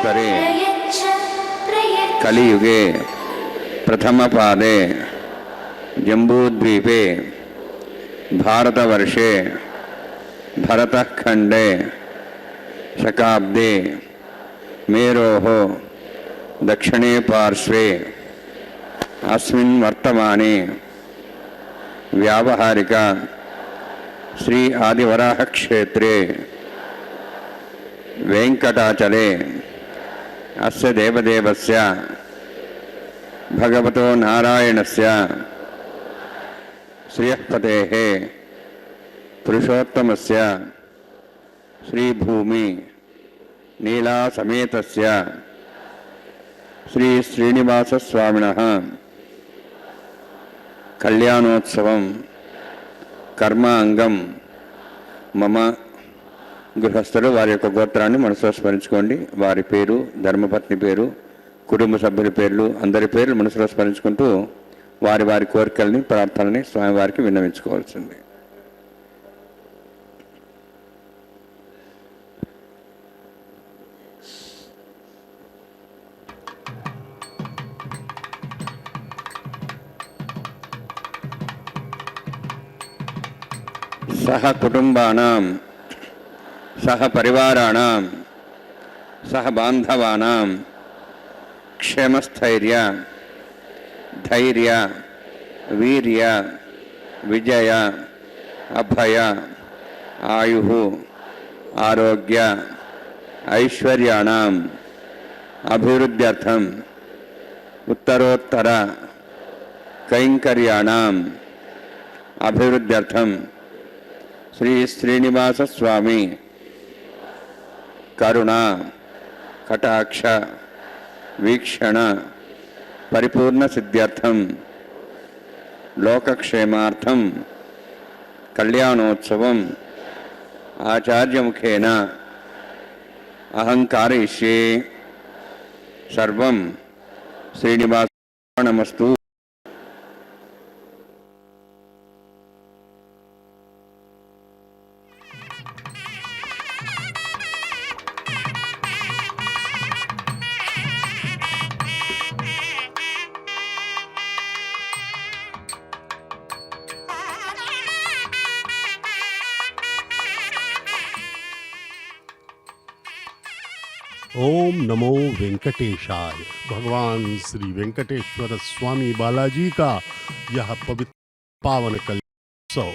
कल्पांतरे कलियुगे प्रथमपादे जम्बूद्वीपे भारतवर्षे भरतखंडे शकाब्दे मेरोः दक्षिणे पार्श्वे अस्मिन् वर्तमाने व्यावहारिक श्री आदिवराह क्षेत्रे वेंकटाचले अस्य देवदेवस्य भगवतो नारायणस्य श्रियःपतेः पुरुषोत्तमस्य श्रीभूमि नीला समेतस्य श्री श्रीनिवासस्वामिनः कल्याणोत्सवं कर्मांगं मम గృహస్థులు వారి యొక్క గోత్రాన్ని మనసులో స్మరించుకోండి. వారి పేరు, ధర్మపత్ని పేరు, కుటుంబ సభ్యుల పేర్లు, అందరి పేర్లు మనసులో స్మరించుకుంటూ వారి వారి కోరికల్ని, ప్రార్థనల్ని స్వామివారికి విన్నవించుకోవాల్సింది. సహ కుటుంబానాం सह परिवाराणां सह बांधवानां क्षेमस्थैर्य धैर्य वीर्य विजय अभय आयुः आरोग्य ऐश्वर्याणां अभिवृद्ध्यर्थं उत्तरोत्तर कैंकर्याणां अभिवृद्ध्यर्थं श्री श्रीनिवास स्वामी करुणा कटाक्ष वीक्षण परिपूर्ण सिद्ध्यर्थम लोकक्षेमार्थम कल्याणोत्सवम आचार्य मुखेन अहंकारयिष्ये सर्वं श्रीनिवासार्पणमस्तु. ओम नमो वेंकटेशाय. भगवान श्री वेंकटेश्वर स्वामी बालाजी का यह पवित्र पावन कल्याणोत्सव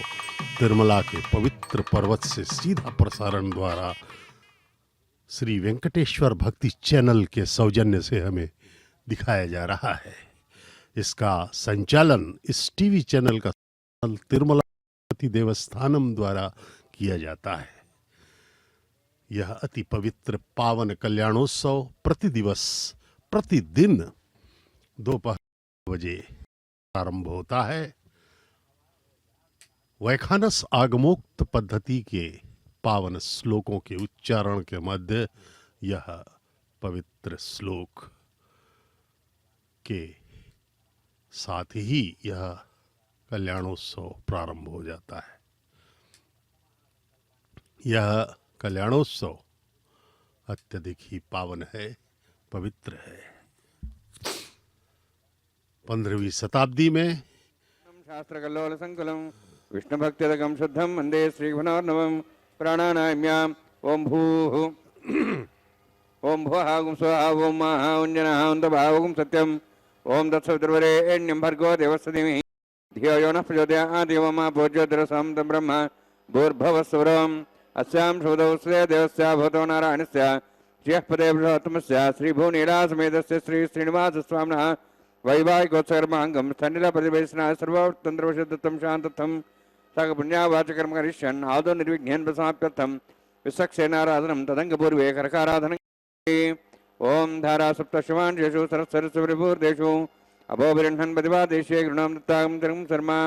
तिरुमला के पवित्र पर्वत से सीधा प्रसारण द्वारा श्री वेंकटेश्वर भक्ति चैनल के सौजन्य से हमें दिखाया जा रहा है. इसका संचालन इस टीवी चैनल का तिरुमला देवस्थानम द्वारा किया जाता है. यह अति पवित्र पावन कल्याणोत्सव प्रतिदिवस प्रतिदिन दोपहर 2 बजे प्रारंभ होता है. वैखानस आगमोक्त पद्धति के पावन श्लोकों के उच्चारण के मध्य यह पवित्र श्लोक के साथ ही यह कल्याणोत्सव प्रारंभ हो जाता है. यह कल्याणोत्सव अत्यधिक ही पावन है, पवित्र है. 15वीं शताब्दी में शास्त्र कल्लोल संकुलम विष्णु भक्तिदकम शुद्धम वंदे श्री घनौर्णवम प्राणानाम्याम ओम भूः ओम भुवः ओम स्वः ओम महा ओम जनः ओम तपः ओम सत्यम ओम तत्सवितुर्वरेण्यं भर्गो देवस्य धीमहि धियो यो नः प्रचोदयात् देवो मा पूज्योतिरसं तं ब्रह्म भूर्भुवस्सुवरम् अस्यां शोधोस्ते देवस्य भवतो नारायणस्य श्रियःपदे पुरुषोत्तमस्य श्रीभुवनीलासमेतस्य श्री श्रीनिवासस्वामिनः वैवाहिकोत्सवकर्माङ्गं स्थनिलप्रतिवेशनाय सर्वतन्त्रवशुद्धं शान्तत्वं सकपुण्यावाचकर्म करिष्यन् आदौ निर्विघ्नेन प्रसमाप्यर्थं विसक्सेनाराधनं तदङ्गपूर्वे करकाराधनं. ओम धारा सप्तशवान्येषु सरस्वरस्वरिभूर्देषु अभोभिरह्णन् प्रतिभादेशे गृणां दत्तां धर्मं शर्मा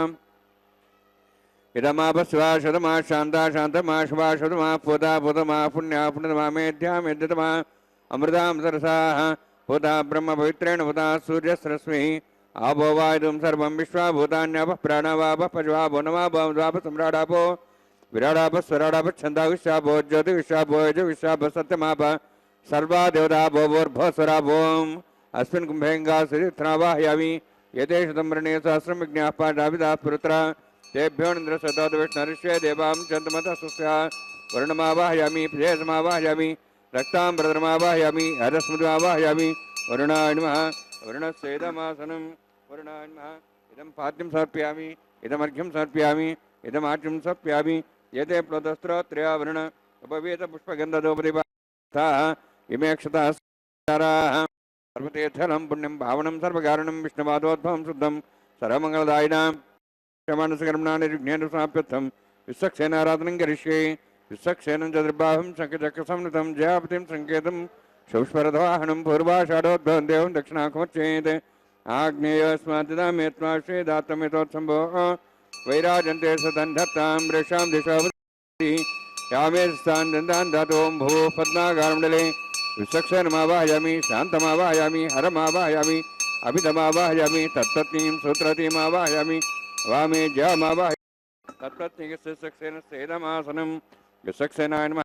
इदमापस्वा शतमा शान्ता शान्तमा शुभा शतमा पोता पोतमा पुण्या पुण्यतमा मेध्या मेध्यतमा अमृतां सरसाः पोता ब्रह्म पवित्रेण पोता सूर्यस्रश्मिः आभो वायुं सर्वं विश्वाभूतान्यापः प्राणावापः पशवाभो नवाभो द्वापः सम्राडापो विराडापः स्वराडापः छन्दाविश्वाभो ज्योतिविश्वाभो यजुविश्वाभः सत्यमापः सर्वा देवता भोर्भस्वरा भोम अस्मिन् कुम्भेङ्गासुरिथ्रावाहयामि यतेषु तम्रणे सहस्रं विज्ञाः पाठाभिधाः पुरुत्रा तेभ्यो निन्द्रसतोदविष्णुरिष्ये देवां चन्द्रमतः सुस्या वरुणमावाहयामि प्रियसमावाहयामि रक्ताम्बरधरमावाहयामि हरस्मृतिमावाहयामि वरुणाय नमः वरुणस्येदमासनं वरुणाय नमः इदं पाद्यं समर्पयामि इदमर्घ्यं समर्पयामि इदमाच्यं समर्पयामि यते प्लुतस्त्रोत्रया वरुण उपवीतपुष्पगन्धदोपरिवाताः इमे अक्षताः सर्वतीर्थलं पुण्यं भावनं सर्वकारणं विष्णुपादोद्भवं शुद्धं सर्वमङ्गलदायिनां क्षमानसकर्मणा निर्विघ्नेन समाप्यर्थं विश्वक्सेनाराधनं करिष्ये विश्वक्सेनं चतुर्बाहुं शङ्खचक्रसंयुतं जयापतिं सङ्केतं शुष्परथवाहनं पूर्वाषाढोद्भवं देवं दक्षिणाखमुच्चेत् आग्नेयस्मादिदामेत्मा श्रीदात्तमेतोत्सम्भो वैराजन्ते सतन्धत्तां वृषां दिशावति यामे स्थान् धातों भू पद्मागारमण्डले विश्वक्सेनमावाहयामि शान्तमावाहयामि हरमावाहयामि अभिधमावाहयामि तत्पत्नीं सूत्रतीमावाहयामि वामे जयमावाहयामि तत्पत्नीस्य विश्वक्सेनस्येदमासनं विश्वक्सेनाय नमः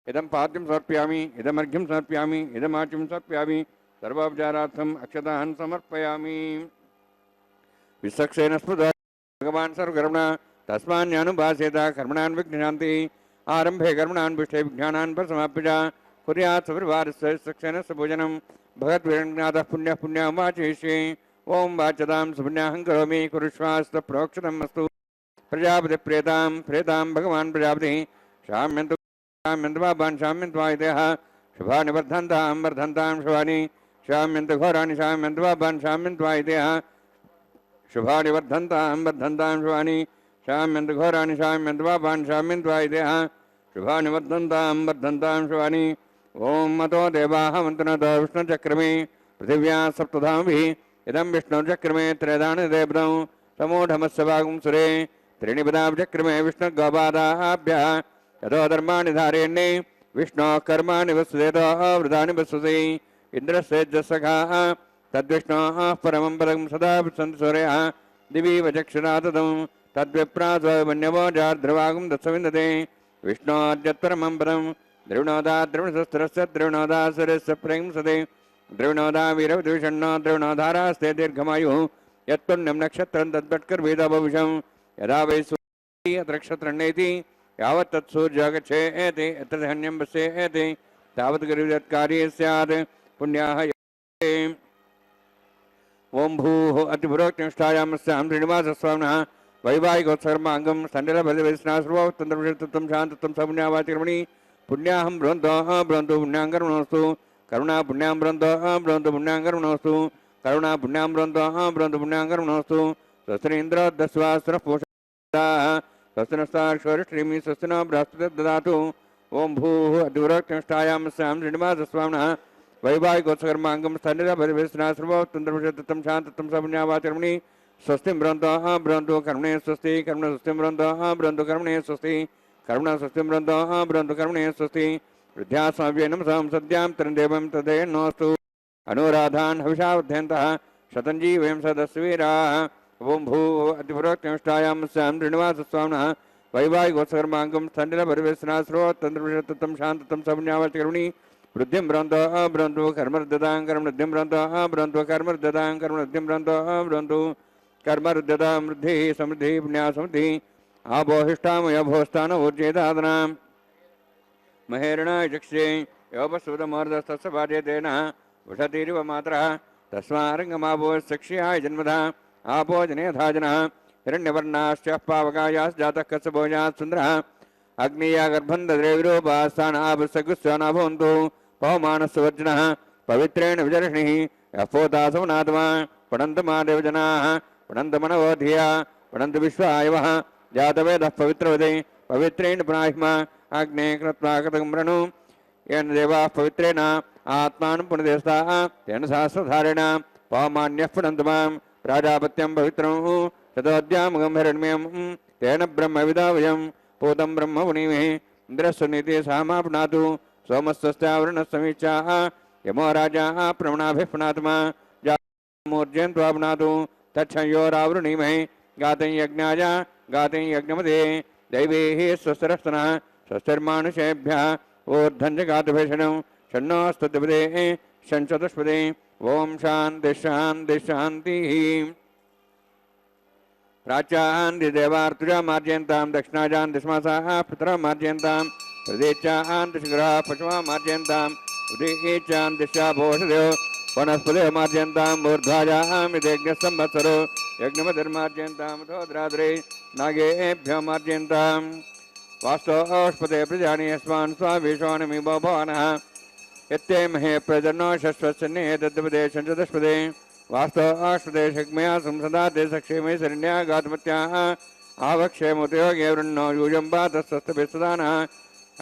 इदं पाद्यं समर्पयामि इदमर्घ्यं समर्पयामि इदमाच्यं समर्पयामि सर्वोपचारार्थम् अक्षतान् समर्पयामि विश्वक्सेनस्पृता भगवान् सर्वकर्मणा तस्मान्यानुभासेत कर्मणान् विघ्नान्ति आरम्भे कर्मणान् पुष्टे विज्ञानान् परसमाप्य कुर्यात् सपरिवारस्य विश्वक्सेनस्य पूजनं भगवद्विरङ्गनाथः पुण्यः पुण्यां वाचयिष्ये ओं वाचतां सुपुण्याहं करोमि कुरुष्वास्त प्रोक्षतम् अस्तु प्रजापतिप्रेतां प्रेतां भगवान् प्रजापतिः शाम्यन्तु शाम्यन्तवान् शाम्यन्त्वायतयः शुभानि वर्धन्तां वर्धन्तां शुभानि शाम्यन्तु घोराणि शाम्यन्तवान् शाम्यन्त्वायतयः शुभानि वर्धन्तां वर्धन्तां शुभानि शाम्यन्तु घोराणि शाम्यन्तवान् शाम्यन्त्वायतयः शुभानि वर्धन्तां वर्धन्तां शुभानि ओं मतो देवाः मन्त्रनतो विष्णुचक्रमे पृथिव्या सप्तधामभिः इदं विष्णुचक्रमे त्रयदानि देवदं समूढमस्य भागं सुरे त्रीणि पदाब्जक्रमे विष्णुगोपादाभ्यः यतो धर्माणि धारयन्ने विष्णोः कर्माणि वसुदेतो वृतानि वसुते इन्द्रस्येजसखाः तद्विष्णोः परमं पदं सदा सन्ति सूर्यः दिवि वचक्षुरा तदं तद्विप्रासो जार्ध्रवागं दत्सविन्दते विष्णोद्यत्परमं पदं द्रविणोदा द्रविणशस्त्रस्य द्रविणोदा सुरस्य प्रेंसते द्रविणोदा वीरविदूषण्णो द्रविणोधारास्ते दीर्घमायुः यत्पुण्यं नक्षत्रं तद्वट्कर्वेदभविषं यदा वै सूर्यः नक्षत्रण्येति यावत् तत्सूर्यगच्छेति यत्र धन्यं पश्येति तावत् गुरुवत्कार्ये स्यात् पुण्याः ओं भूः अतिपुरोक्तिष्ठायामस्यां श्रीनिवासस्वामिनः वैवाहिकोत्सर्माङ्गं सण्डलबलिवैष्णासर्वोत्तन्त्रविषत्वं शान्तत्वं सपुण्यावाचिर्मणि पुण्याहं ब्रवन्तु पुण्याङ्कर्मणोऽस्तु करुणा पुण्यां ब्रवन्तु पुण्याङ्कर्मणोऽस्तु करुणा पुण्यां ब्रवन्तु पुण्याङ्कर्मणोऽस्तु स्वस्त्रीन्द्रोदस्वास्त्रः पोषाः स्वस्तिनस्ताक्षरिष्ठीमि स्वस्तिनो बृहस्पतिर्ददातु ओं भूः अतिपुरोक्तिष्ठायामस्यां श्रीनिवासस्वामिनः वैवाहिकोत्सर्माङ्गं सण्डलबलिवैष्णासर्वोत्तन्त्रविषत्वं शान्तत्वं सपुण्यावाचिर्मणि स्वस्तिं ब्रवन्तु कर्मणे स्वस्ति कर्मण स्वस्तिं ब्रवन्तु कर्मणे स्वस्ति कर्मण स्वस्तिं ब्रवन्तु कर्मणे स्वस्ति वृद्ध्यास्माभ्येन सं सद्यां तरन्देवं तदेनोऽस्तु अनुराधान् हविषावध्यन्तः शतञ्जीवयं सदस्वीराः ओं भूः अतिपुरोक्तिष्ठायामस्यां श्रीनिवासस्वामिनः वैवाहिकोत्सर्माङ्गं सण्डलबलिवैष्णासर्वोत्तन्त्रविषत्वं शान्तत्वं सपुण्यावाचिर्मणि वृद्धिं ब्रवन्तु कर्मर्ददां कर्मवृद्धिं ब्रवन्तु कर्मर्ददां कर्मवृद्धिं ब्रवन्तु कर्मरुद्यतां वृद्धिः समृद्धिः पुण्या समृद्धिः आपोहिष्ठामयभोस्थान ऊर्जेदादनां महेरणाय चक्षे योपस्वतमोर्धस्तस्य पाठ्यतेन वषतिरिव मात्रः तस्मारङ्गमापो सक्ष्याय जन्मधा आपो जनेधा जनः हिरण्यवर्णाश्च पावकायाश्च कच्छभोजात् सुन्दरः अग्निया गर्भं दद्रेविरूपास्थानाभसगुस्यो न भवन्तु पवमानस्वर्जनः पवित्रेण विजर्षणिः यपोतासवनात्मा पठन्तमादेव जनाः पठन्तमनवो धिया पठन्तु विश्वायवः जातवेदः पवित्रवदे पवित्रेण पुनाहिमा अग्ने कृत्वा कृतगम्रणु येन देवाः पवित्रेण आत्मानं पुनदेस्ताः तेन सहस्रधारेण पवमान्यः पठन्तु मां प्राजापत्यं पवित्रं शतोद्यामगं हिरण्यं तेन ब्रह्मविदावयं पूतं ब्रह्म पुनीमहे इन्द्रस्य नीति सामाप्नातु सोमस्वस्यावरणसमीक्षाः यमो राजाः प्रमणाभिः पुनात्मा मूर्जयन् त्वाप्नातु तच्छयोरावृणीमहे गातं यज्ञाय गातं यज्ञमदे दैवेः स्वस्तिरस्तनः स्वस्तिर्मानुषेभ्यः ऊर्ध्वं च गातुभीषणं षण्णोऽस्तुतिपदे षण्चतुष्पदे ओम शांति शांति शांति। प्राच्यान् देवार्तुजा मार्जयन्तां दक्षिणाजान् दिशमासाः पितरं मार्जयन्तां प्रदेशान् दिशग्रहाः पशवः मार्जयन्तां उदीचान् दिशा भोषधयो वनस्पतयो मार्जयन्तां मूर्ध्वाजां यज्ञः संवत्सरो यज्ञमतिर्मार्जयन्तां तोद्राद्रे नागेभ्यो मार्जयन्तां वास्तोष्पदे प्रजानि यस्मान् स्वाविशोऽनमि भवनः यत्ते महे प्रजनो शश्वत्सन्ने तद्पदे षण्चतुष्पदे वास्तोष्पदे शक्मया संसदाते सक्षेमे शरण्यागातमत्याः आवक्षेमुतयोगे वृन्नो यूयम्बा तत्स्वस्तभिस्सदानः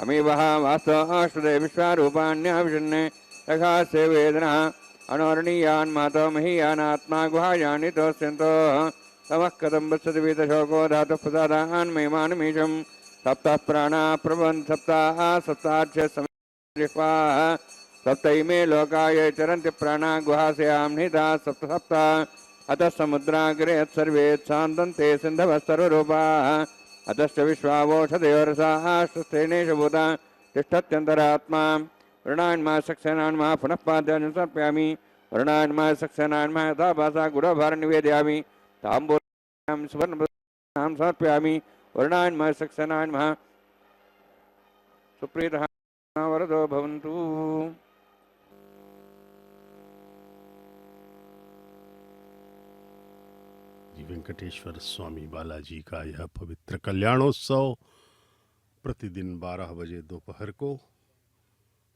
अमीवः वास्तोष्पदे विश्वारूपाण्याविशन्ने तखास्य वेदनः अनोरणीयान् मातो महीयानात्मा गुहायानि तोस्यन्तोः तमः कथं वत्सति वीतशोको धातुः प्रसादान् मेमानमीशं सप्तः प्राणा प्रबन्ध सप्ताः सप्ताच्य जिह्वाः सप्तैमे लोकाय चरन्ति प्राणा गुहास्यां निहिताः सप्त सप्त अतः समुद्राग्रे सर्वे शान्तन्ते सिन्धवस्तरुरूपाः अतश्च विश्वावोषधयोरसाः स्वस्थेनेष भूता तिष्ठत्यन्तरात्मा वरुणान्मा सक्सेनान्मा पुनः पाद्यान् समर्पयामि वरुणान्मा सक्सेनान्मा यथा भासा गुरुभार निवेदयामि ताम्बूलां सुवर्णं समर्पयामि वरुणान्मा सक्सेनान्मा सुप्रीतः वरदो भवन्तु। वेंकटेश्वर स्वामी बालाजी का यह पवित्र कल्याणोत्सव प्रतिदिन 12 बजे दोपहर को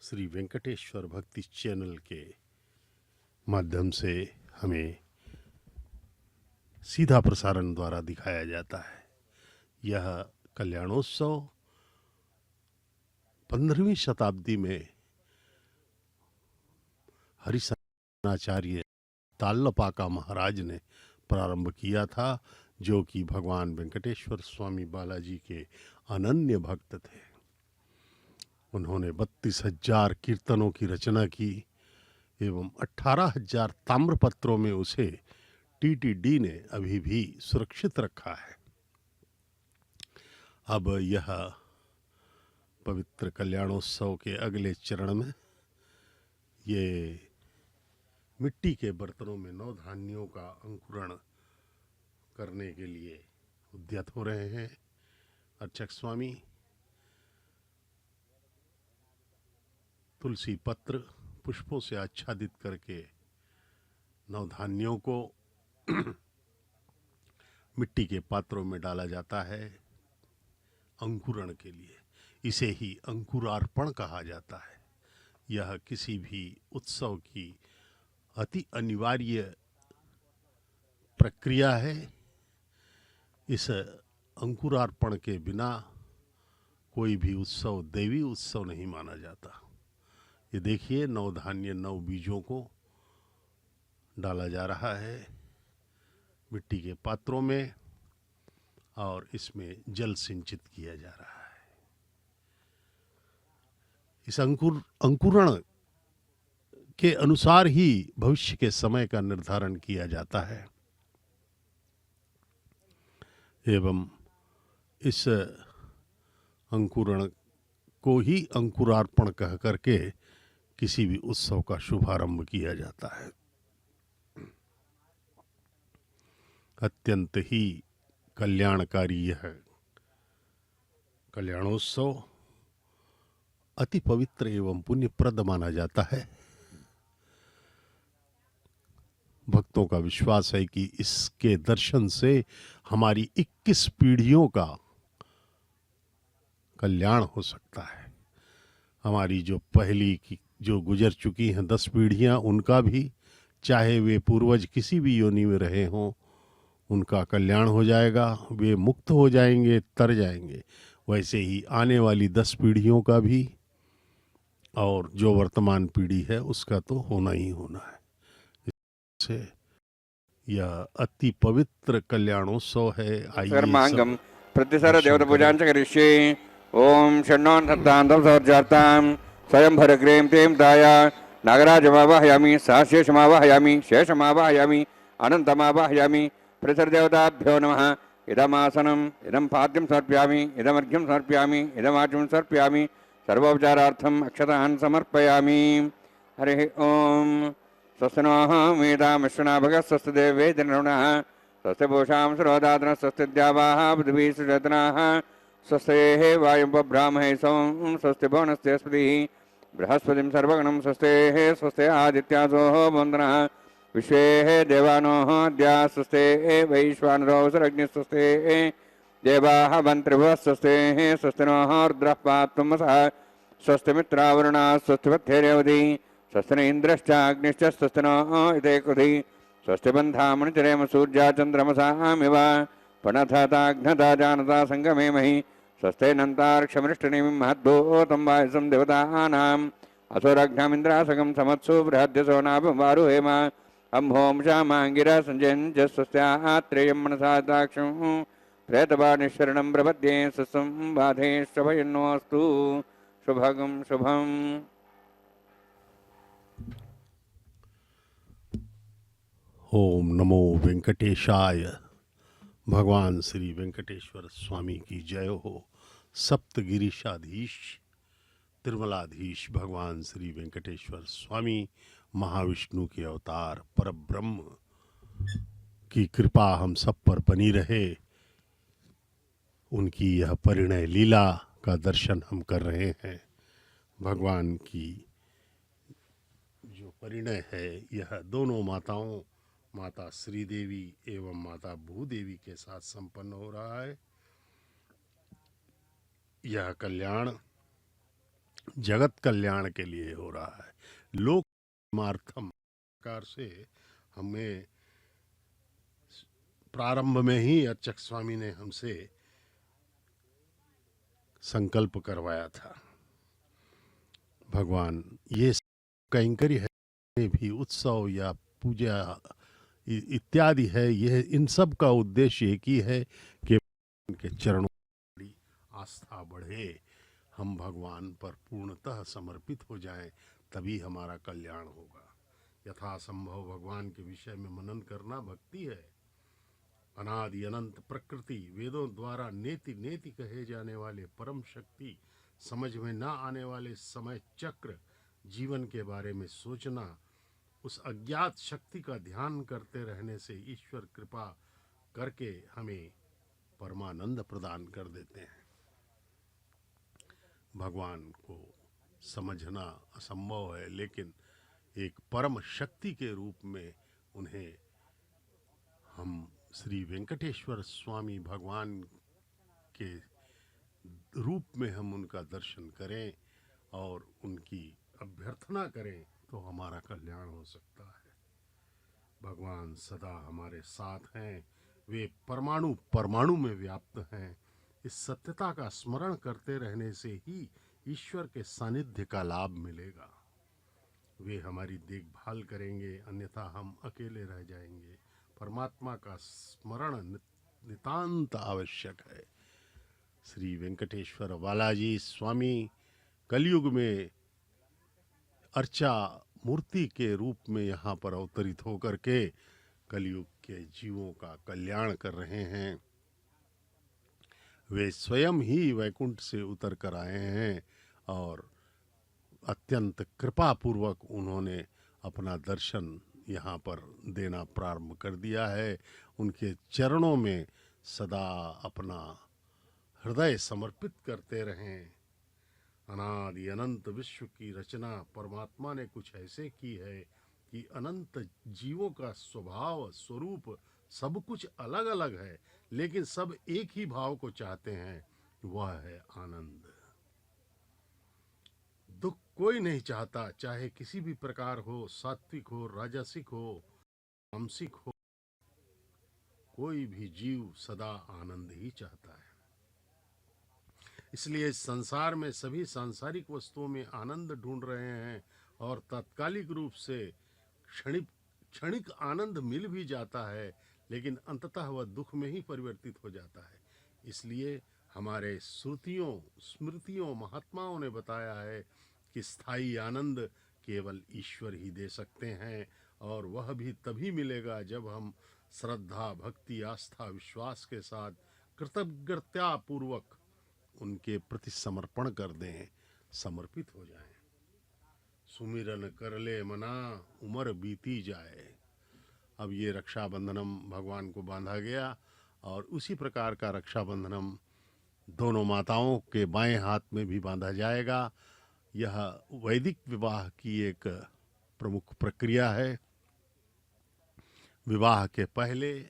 श्री वेंकटेश्वर भक्ति चैनल के माध्यम से हमें सीधा प्रसारण द्वारा दिखाया जाता है। यह कल्याणोत्सव 15वीं शताब्दी में हरिशनाचार्य ताल्लपाका महाराज ने प्रारंभ किया था, जो कि भगवान वेंकटेश्वर स्वामी बालाजी के अनन्य भक्त थे। उन्होंने 32,000 कीर्तनों की रचना की एवं 18,000 ताम्रपत्रों में उसे टीटीडी ने अभी भी सुरक्षित रखा है। अब यह पवित्र कल्याणोत्सव के अगले चरण में ये मिट्टी के बर्तनों में 9 धान्यों का अंकुरण करने के लिए उद्यत हो रहे हैं। अर्चक स्वामी तुलसी पत्र पुष्पों से आच्छादित करके 9 धान्यों को मिट्टी के पात्रों में डाला जाता है अंकुरण के लिए। इसे ही अंकुरार्पण कहा जाता है। यह किसी भी उत्सव की अति अनिवार्य प्रक्रिया है। इस अंकुरार्पण के बिना कोई भी उत्सव देवी उत्सव नहीं माना जाता। ये देखिए 9 धान्य 9 बीजों को डाला जा रहा है मिट्टी के पात्रों में और इसमें जल सिंचित किया जा रहा है। इस अंकुरण के अनुसार ही भविष्य के समय का निर्धारण किया जाता है एवं इस अंकुरण को ही अंकुरार्पण कह करके किसी भी उत्सव का शुभारंभ किया जाता है। अत्यंत ही कल्याणकारी यह कल्याणोत्सव अति पवित्र एवं पुण्यप्रद माना जाता है। भक्तों का विश्वास है कि इसके दर्शन से हमारी 21 पीढ़ियों का कल्याण हो सकता है। हमारी जो पहली की जो गुजर चुकी हैं 10 पीढ़ियां, उनका भी, चाहे वे पूर्वज किसी भी योनि में रहे हों, उनका कल्याण हो जाएगा, वे मुक्त हो जाएंगे, तर जाएंगे। वैसे ही आने वाली 10 पीढ़ियों का भी और जो वर्तमान पीढ़ी है उसका तो होना ही होना है। इससे यह अति पवित्र कल्याणोत्सव है। सर्वांगम प्रतिसर देवता पूजांच करिष्ये। ओम षण्णोन सप्तान्तं सौर्जार्तां स्वयंभर ग्रेम तेम दाया नागराजमावाहयामि साशेषमावाहयामि शेषमावाहयामि अनन्तमावाहयामि। प्रतिसर देवताभ्यो नमः। इदमासनम् इदं पाद्यं समर्पयामि इदमर्घ्यं समर्पयामि इदमाचमं समर्पयामि सर्वोपचारार्थम् अक्षतान् समर्पयामि। हरिः ओम्। स्वस्ति नः मेधामश्वनाभगः स्वस्ति देववेदनरुणः स्वस्ति पूषां सरोदातनः स्वस्ति द्यावाः पृथिवी सुचेतनाः स्वस्तेः वायुपब्राह्मणे सोम स्वस्ति भुवनस्तेऽस्पतिः बृहस्पतिं सर्वगणं स्वस्तेः स्वस्ति आदित्यासोः वन्दनः विश्वेः देवानोः अद्या स्वस्तेः वैश्वानरो सरग्निः स्वस्तेः देवाः वन्त्रिभुवः स्वस्तेः स्वस्ति नः रुद्रः पात्वमसः स्वस्ति मित्रावरुणा स्वस्ति पथ्येरेवति स्वस्ति न इन्द्रश्च अग्निश्च स्वस्ति नः इते कृधि स्वस्ति बन्धामनुचरेम सूर्या चन्द्रमसामिव पणथताघ्नता जानता सङ्गमेमहि स्वस्ते नन्तार्क्षमृष्टनिमिं महद्भूतं वायुसं देवतानाम् असुरघ्नमिन्द्रासकं समत्सु बृहद्यसो नाभवारुहेम अम्भों श्यामाङ्गिरा सञ्जयञ्च स्वस्यात्रेयं मनसा दाक्षं प्रेतपाणिशरणं प्रपद्ये स्वस्तं बाधेष्वभयन्नोऽस्तु शुभगं शुभम्। ओम नमो वेंकटेशाय। भगवान श्री वेंकटेश्वर स्वामी की जय हो। सप्तगिरीशाधीश तिरुमलाधीश भगवान श्री वेंकटेश्वर स्वामी महाविष्णु के अवतार परब्रह्म की कृपा हम सब पर बनी रहे। उनकी यह परिणय लीला का दर्शन हम कर रहे हैं। भगवान की जो परिणय है यह दोनों माताओं, माता श्रीदेवी एवं माता भूदेवी के साथ संपन्न हो रहा है। यह कल्याण जगत कल्याण के लिए हो रहा है। लोक मार्थम प्रकार से हमें प्रारंभ में ही अर्चक स्वामी ने हमसे संकल्प करवाया था। भगवान ये कैंकर्य है भी उत्सव या पूजा इत्यादि है, यह इन सब का उद्देश्य एक ही है कि उनके चरणों की आस्था बढ़े, हम भगवान पर पूर्णतः समर्पित हो जाएं, तभी हमारा कल्याण होगा। यथासंभव भगवान के विषय में मनन करना भक्ति है। अनादि अनंत प्रकृति, वेदों द्वारा नेति नेति कहे जाने वाले परम शक्ति, समझ में ना आने वाले समय चक्र, जीवन के बारे में सोचना, उस अज्ञात शक्ति का ध्यान करते रहने से ईश्वर कृपा करके हमें परमानंद प्रदान कर देते हैं। भगवान को समझना असंभव है, लेकिन एक परम शक्ति के रूप में उन्हें हम श्री वेंकटेश्वर स्वामी भगवान के रूप में हम उनका दर्शन करें और उनकी अभ्यर्थना करें तो हमारा कल्याण हो सकता है। भगवान सदा हमारे साथ हैं, वे परमाणु परमाणु में व्याप्त हैं। इस सत्यता का स्मरण करते रहने से ही ईश्वर के सानिध्य का लाभ मिलेगा। वे हमारी देखभाल करेंगे, अन्यथा हम अकेले रह जाएंगे। परमात्मा का स्मरण नितांत आवश्यक है। श्री वेंकटेश्वर बालाजी स्वामी कलयुग में अर्चा मूर्ति के रूप में यहाँ पर अवतरित होकर के कलयुग के जीवों का कल्याण कर रहे हैं। वे स्वयं ही वैकुंठ से उतर कर आए हैं और अत्यंत कृपा पूर्वक उन्होंने अपना दर्शन यहाँ पर देना प्रारंभ कर दिया है। उनके चरणों में सदा अपना हृदय समर्पित करते रहें। अनादि अनंत विश्व की रचना परमात्मा ने कुछ ऐसे की है कि अनंत जीवों का स्वभाव स्वरूप सब कुछ अलग अलग है, लेकिन सब एक ही भाव को चाहते हैं, वह है आनंद। दुख कोई नहीं चाहता, चाहे किसी भी प्रकार हो, सात्विक हो, राजसिक हो, तामसिक हो, कोई भी जीव सदा आनंद ही चाहता है। इसलिए इस संसार में सभी सांसारिक वस्तुओं में आनंद ढूंढ रहे हैं और तात्कालिक रूप से क्षणिक आनंद मिल भी जाता है, लेकिन अंततः वह दुख में ही परिवर्तित हो जाता है। इसलिए हमारे स्मृतियों महात्माओं ने बताया है कि स्थायी आनंद केवल ईश्वर ही दे सकते हैं, और वह भी तभी मिलेगा जब हम श्रद्धा, भक्ति, आस्था, विश्वास के साथ कृतज्ञतापूर्वक उनके प्रति समर्पण कर दें। समर्पित हो जाएं। सुमिरन कर ले मना उम्र बीती जाए। अब ये रक्षाबंधनम भगवान को बांधा गया और उसी प्रकार का रक्षाबंधनम दोनों माताओं के बाएं हाथ में भी बांधा जाएगा। यह वैदिक विवाह की एक प्रमुख प्रक्रिया है। विवाह के पहले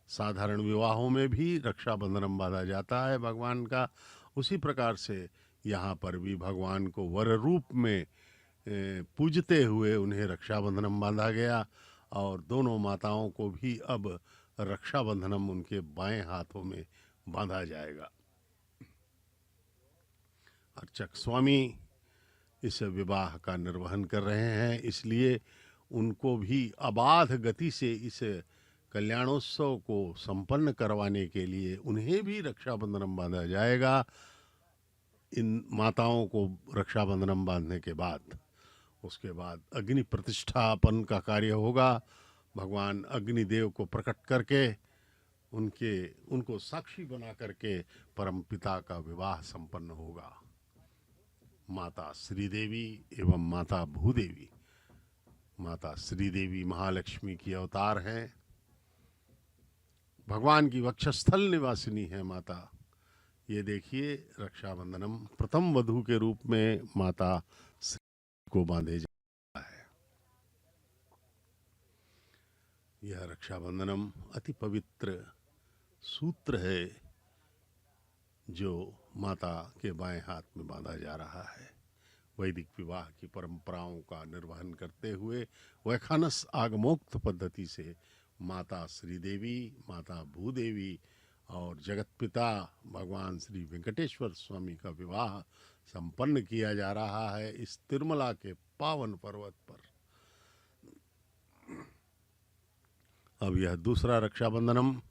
साधारण विवाहों में भी रक्षाबंधनम बांधा जाता है भगवान का। उसी प्रकार से यहाँ पर भी भगवान को वर रूप में पूजते हुए उन्हें रक्षाबंधनम बांधा गया और दोनों माताओं को भी अब रक्षाबंधनम उनके बाएं हाथों में बांधा जाएगा। अर्चक स्वामी इस विवाह का निर्वहन कर रहे हैं, इसलिए उनको भी अबाध गति से इस कल्याणोत्सव को संपन्न करवाने के लिए उन्हें भी रक्षाबंधनम बांधा जाएगा। इन माताओं को रक्षाबंधनम बांधने के बाद उसके बाद अग्नि प्रतिष्ठापन का कार्य होगा। भगवान अग्निदेव को प्रकट करके उनको साक्षी बना करके परम पिता का विवाह संपन्न होगा। माता श्रीदेवी एवं माता भूदेवी। माता श्रीदेवी महालक्ष्मी की अवतार हैं। भगवान की वक्षस्थल निवासिनी है माता। ये देखिए रक्षाबंधनम प्रथम वधू के रूप में माता श्री को बांधे जाता है। यह रक्षाबंधनम अति पवित्र सूत्र है जो माता के बाएं हाथ में बांधा जा रहा है। वैदिक विवाह की परंपराओं का निर्वहन करते हुए वैखानस आगमोक्त पद्धति से माता श्रीदेवी, माता भूदेवी और जगतपिता भगवान श्री वेंकटेश्वर स्वामी का विवाह संपन्न किया जा रहा है इस तिरुमला के पावन पर्वत पर। अब यह दूसरा रक्षाबंधनम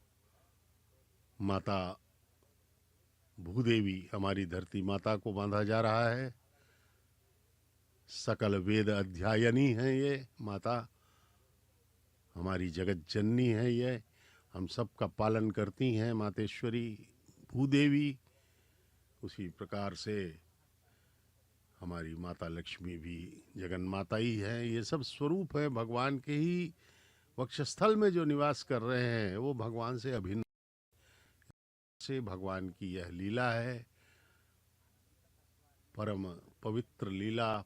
माता भूदेवी हमारी धरती माता को बांधा जा रहा है। सकल वेद अध्यायनी है ये माता, हमारी जगत जननी है ये, हम सब का पालन करती हैं मातेश्वरी भूदेवी। उसी प्रकार से हमारी माता लक्ष्मी भी जगन माता ही है। ये सब स्वरूप है भगवान के ही वक्षस्थल में जो निवास कर रहे हैं वो भगवान से अभिन्न से भगवान की यह लीला है। परम पवित्र लीला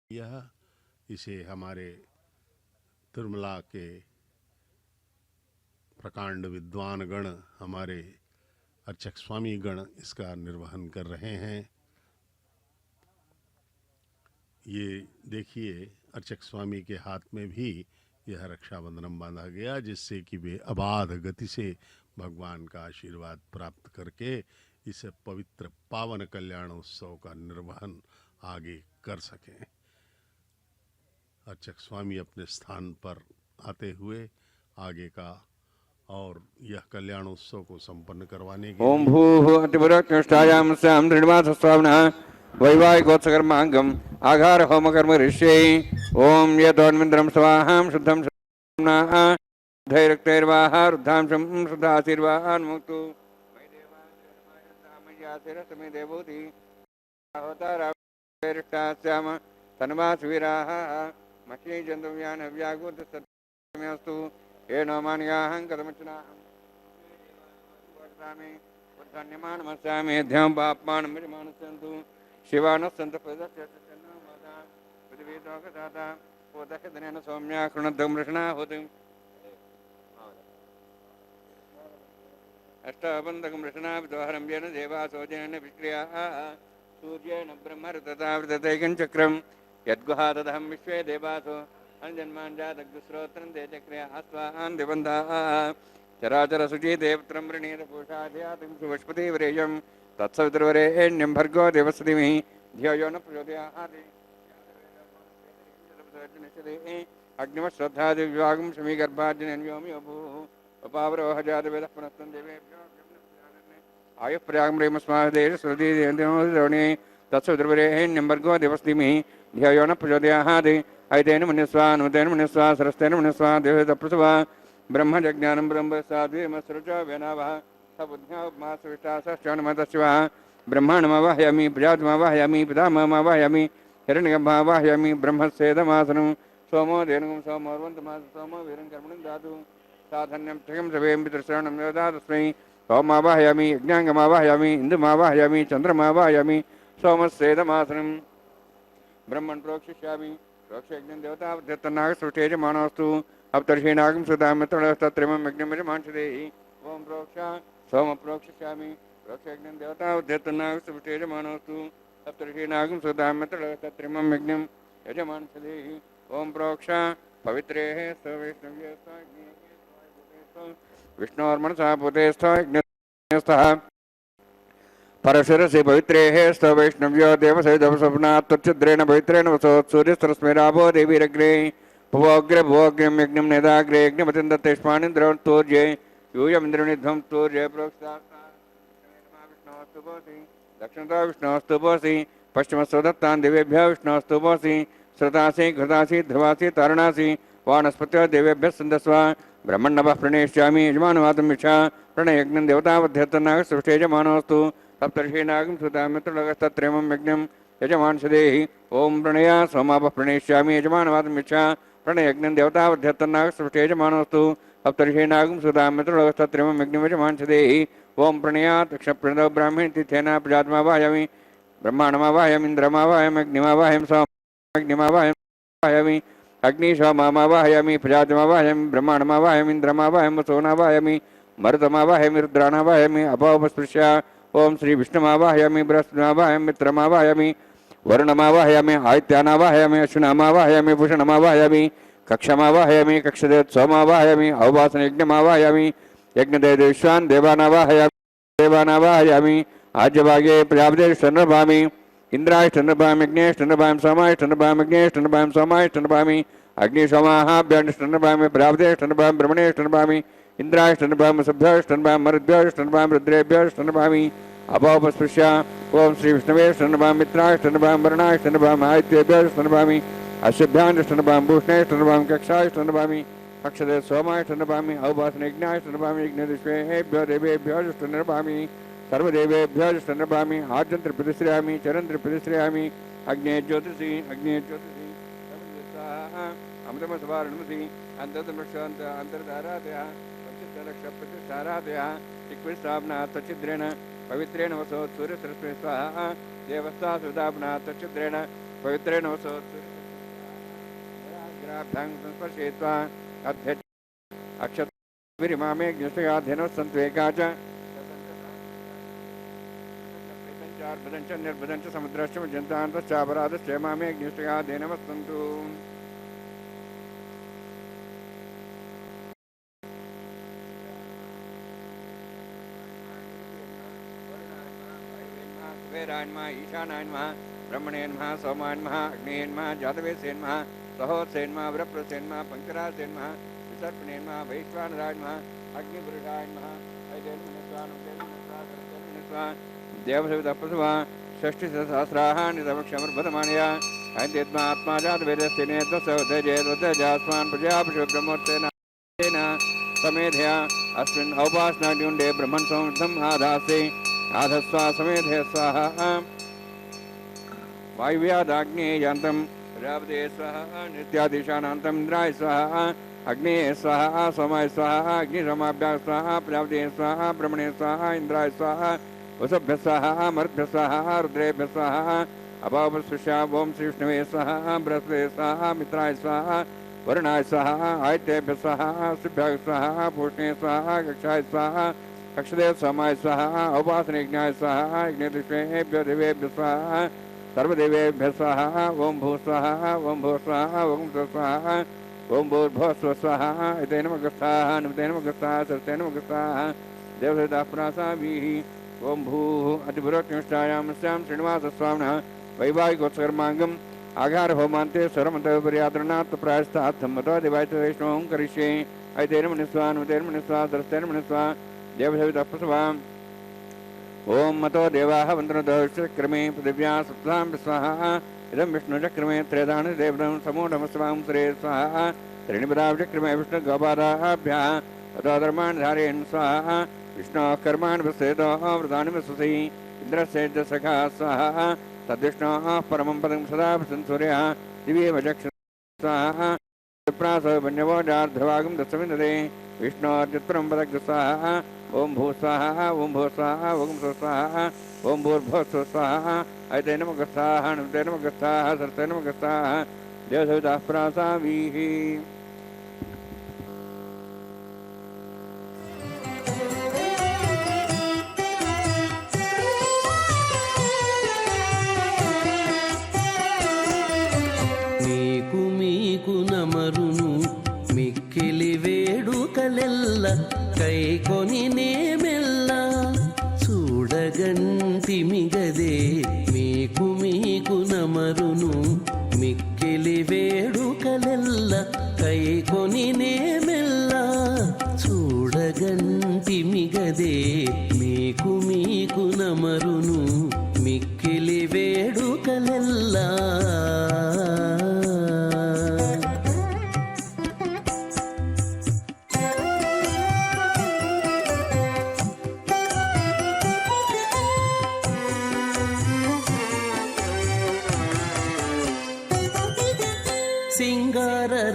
यह इसे हमारे तिरुमला के प्रकांड विद्वान गण, हमारे अर्चक स्वामी गण इसका निर्वहन कर रहे हैं। ये देखिए अर्चक स्वामी के हाथ में भी यह रक्षाबंधनम बांधा गया जिससे कि वे अबाध गति से भगवान का आशीर्वाद प्राप्त करके इस पवित्र पावन कल्याणोत्सव का निर्वहन आगे कर सकें। अर्चक स्वामी अपने स्थान पर आते हुए आगे का और यह कल्याणोत्सव को संपन्न करवाने के ओम भूः अतिपुरकृष्टायां स्याम दृढमासस्वामिनः वैवाहिकोत्सकर्माङ्गम् आघार होम कर्म ऋष्यै ओम यदोन्मिन्द्रं स्वाहां शुद्धं शुद्धं धैर्यक्तैर्वाह रुद्धांशं शुद्धाशीर्वान्मुक्तु मय्यातिरसमे देवोति अवताराश्याम तन्वासुवीराः मह्ये जन्तुव्यान् व्यागुतस्तमेऽस्तु येनो मान्याहं कथमचनाहं वर्तामि धन्यमानमस्यामि ध्यं पाप्मानं विमानसन्तु शिवानः पदस्य माता पृथिवीलोकदाता पोदकधनेन सौम्या कृणद्धं वृषणा होति अष्टाबन्धकं वृषणा विदोहरं येन देवासोजेन विक्रियाः सूर्येण ब्रह्मऋतता वृततैकं चक्रं यद्गुहादहं विश्वे देवासो अंजन्माञ्जादग्श्रोत्रं ते चक्रिया स्वाहान् दिबन्धाः चराचरसुची देवत्रं वृणीरपूषाध्यातं सुवस्पतिवरेयं तत्सवितुर्वरेण्यं भर्गो देवस्य धीमहि धियो यो न प्रचोदयात् अग्निमश्रद्धादिविभागं शमीगर्भार्जनेन्योमि अभूः उपावरोहजातवेदः पुनस्तं देवेभ्यो आयुः प्रयागम्रेमस्मादेशश्रुतिदेवने तत्सवितुर्वरेण्यं भर्गो देवस्य धीमहि धियो यो न प्रचोदयात् ऐतेन मन्यस्वा नुतेन मन्यस्वा सरस्तेन मन्यस्वा देवतप्रसवा ब्रह्मजज्ञानं ब्रह्मसाद्विमसृज वेनावः सबुद्ध्या उपमासविष्टा सश्चनमतशिवः ब्रह्माण्डमावाहयामि प्रजातमावाहयामि पितामहमावाहयामि हिरण्यगर्भमावाहयामि ब्रह्मस्वेदमासनं सोमो धेनुगं सोमोर्वन्तमास सोमो वीरं कर्मणं दातु साधन्यं त्रिगं सवें पितृश्रवणं योदा तस्मै सोमावाहयामि यज्ञाङ्गमावाहयामि इन्दुमावाहयामि चन्द्रमावाहयामि सोमस्वेदमासनं ब्रह्मन् प्रोक्षिष्यामि प्रोक्षयज्ञं देवतावध्यत्तनागसृष्टेजमानोऽस्तु अवतर्षीणागं सुधामित्रस्तत्रिमं यज्ञमिजमांशदेहि ओं प्रोक्ष सोम प्रोक्षिष्यामि प्रोक्षयज्ञं देवतावध्यत्तनागसृष्टेजमानोऽस्तु अवतर्षीणागं सुधामित्रस्तत्रिमं यज्ञं यजमांशदेहि ओं प्रोक्ष पवित्रेः सवैष्णव्ये विष्णोर्मनसा भूते स्थः परशुरसि पवित्रेः स्तवैष्णव्यो देवसैदवसपनात् त्वच्छिद्रेण पवित्रेण वसोत् सूर्यस्तरस्मेराभो देवीरग्रे भुवोग्रे भुवोग्र्यं यज्ञं नेदाग्रे यज्ञपतिं दत्तेष्मानिन्द्रवन्तूर्ये यूयमिन्द्रनिध्वं तूर्ये प्रोक्षास्तुभोसि दक्षिणतो विष्णोस्तु भोसि पश्चिमस्तु दत्तान् दिवेभ्यः विष्णोस्तु भोसि श्रुतासि घृतासि ध्रुवासि तारणासि वानस्पत्यो देवेभ्यः सन्दस्व ब्रह्मण्डवः प्रणेष्यामि यजमानवातमिच्छा प्रणयज्ञं देवतावध्यत्तनागसृष्टेजमानोऽस्तु सप्तर्षीणागं सुतामित्रलोकस्तत्रेमं यज्ञं यजमांशदेहि ओं प्रणया सोमापः प्रणेष्यामि यजमानवातमिच्छा प्रणयज्ञं देवतावध्यत्तनागसृष्टेजमानोऽस्तु सप्तर्षीणागं सुतामित्रलोकस्तत्रेमं यज्ञं यजमांशदेहि ओं प्रणया दक्षप्रणदो ब्राह्मणी तिथ्येन प्रजातमावाहयामि ब्रह्माण्डमावाहयामि इन्द्रमावाहयामि अग्निमावाहयामि सोमग्निमावाहयामि अग्निशोमावाहयामि प्रजातमावाहयामि ब्रह्माण्डमावाहयामि इन्द्रमावाहयामि सोनावाहयामि मरुतमावाहयामि रुद्राणावाहयामि अपोपस्पृश्य ओं श्री विष्णुमावाहयामि बृहस्पतिमावाहयामि मित्रमावाहयामि वरुणमावाहयामि आदित्यानावाहयामि अश्विनामावाहयामि भूषणमावाहयामि कक्षमावाहयामि कक्षदेव सोमावाहयामि अवभासनयज्ञमावाहयामि यज्ञदेव विश्वान् देवानावाहयामि आज्यभागे प्रजापतिर्षन्नभामि इन्द्रायष्टन्नभामि यज्ञेष्टन्नभामि सोमायष्टन्नभामि यज्ञेष्टन्नभामि सोमायष्टन्नभामि अग्निशोमाहाभ्यष्टन्नभामि प्रजापतिष्टन्नभामि ब्रह्मणेष्टन्नभामि इन्द्रायष्टन्नभामि सभ्यष्टन्नभामि मरुद्भ्यष्टन्नभामि रुद्रेभ्यष्टन्नभामि अपोपस्पृश्य ओं श्री विष्णवेष्टन्नभामि मित्रायष्टन्नभामि वरुणायष्टन्नभामि आदित्येभ्यष्टन्नभामि अश्वभ्याण्डष्टन्नभामि भूषणेष्टन्नभामि कक्षायष्टन्नभामि अक्षदे सोमायष्टन्नभामि अवभासनयज्ञायष्टन्नभामि यज्ञदिष्वेभ्यो देवेभ्योष्टन्नभामि सर्वदेवेभ्योष्टन्नभामि आद्यन्त्रप्रतिश्रयामि चरन्त्रप्रतिश्रयामि अग्ने ज्योतिषि अमृतमसवारणमसि अन्तर्दमक्षान्त अन्तर्धारादयः प्रतिष्ठारादयः चिक्विस्थापना तच्छिद्रेण पवित्रेण वसोत् सूर्यसरस्वे स्वाहा देवस्था सुदापना तच्छिद्रेण पवित्रेण वसोत् सूर्यसरस्वेभ्यां संस्पर्शयित्वा अध्यक्ष अक्षतविरिमामे ज्ञेष्ठयाधेनोस्सन्त्वेका च बदञ्च निर्बदञ्च समुद्रश्च मज्जन्तान्तश्चापराधश्च मामे ज्ञेष्ठयाधेनमस्सन्तु वेरायन्मः ईशानायन्मः ब्रह्मणेन्मः सोमायन्मः अग्नेयन्मः जातवेसेन्मः सहोत्सेन्मः वृप्रसेन्मः पङ्करासेन्मः विसर्पणेन्मः वैश्वानरायन्मः अग्निपुरुषायन्मः ऐदेन्मनस्वानुदेन्मनस्वा देवसवितप्रसवा षष्टिसहस्राः नितमक्षमर्भतमानया ऐद्यत्मा आत्मा जातवेदस्य नेतसौधजेदोदजास्मान् प्रजापशु ब्रह्मोत्तेन समेधया अस्मिन् औपासनाड्युण्डे ब्रह्मन् संवृद्धम् आधासे आधस्वा समेधे स्वाहा वायुव्यादाग्नेयान्तं प्रजापते स्वाहा नित्यादिशानान्तं इन्द्राय स्वाहा अग्ने स्वाहा सोमाय स्वाहा अग्निशोमाभ्याः स्वाहा प्रजापते स्वाहा ब्रह्मणे स्वाहा इन्द्राय स्वाहा वसुभ्यः स्वाहा मरुद्भ्यः स्वाहा रुद्रेभ्यः स्वाहा अपापस्पृश्या ओं श्री विष्णवे स्वाहा बृहस्पते स्वाहा मित्राय स्वाहा वरुणाय स्वाहा आदित्येभ्यः स्वाहा शुभ्याय स्वाहा पूष्णे स्वाहा कक्षाय स्वाहा अक्षदेव सोमाय स्वाहा औपासनयज्ञाय स्वाहा यज्ञदिष्वेभ्यो देवेभ्यः स्वाहा सर्वदेवेभ्यः स्वाहा ओं भू स्वाहा ओं भू स्वाहा ओं भू स्वाहा ओं भूर्भुवः स्वाहा एतेन मगस्थाः निमितेन मगस्थाः सरतेन मगस्थाः देवसहिताप्रासाभिः ओं भूः अतिपुरोक्तिष्ठायां स्यां श्रीनिवासस्वामिनः वैवाहिकोत्सकर्माङ्गम् आघारहोमान्ते स्वरमन्तपर्यात्रणात् प्रायस्तात् सम्मतो दिवायित वैष्णवं करिष्ये एतेन मनिस्वा निमितेन मनिस्वा सरतेन मनिस्वा देवसवितप्रसवाम् ओं मतो देवाः वन्दनतो विश्वक्रमे पृथिव्याः सप्तां स्वाहा इदं विष्णुचक्रमे त्रेधानि देवतं समूढमस्वां सुरे स्वाहा त्रीणिपदाचक्रमे विष्णुगोपादाभ्यः ततो धर्माणि धारयन् स्वाहा विष्णोः कर्माणि पश्येतो व्रतानि वसुसि इंद्रस्य सखा स्वाहा तद्विष्णोः परमं पदं सदा सूर्यः दिव्ये वचक्ष स्वाहा विप्रासो वन्यवोजार्धभागं दशमिन्दते विष्णोर्चित्रं पदग् स्वाहा ओम भू स्वाहा ओम भू स्वाहा ओम भू स्वाहा ओम भूर्भुवः स्वाहा ऐते नमः स्वाहा नमते नमः स्वाहा सर्ते नमः स्वाहा देवसवितः प्रासावीः నమరును మిక్కిలి వేడుకలెల్ల కైకొని నేమెల్ల చూడగంటి మిగదే మీకు నమరును మిక్కిలి వేడుకలెల్ల కైకొని నేమెల్ల చూడగంటి మిగదే మీకు నమరును మిక్కిలి వేడుకలెల్లా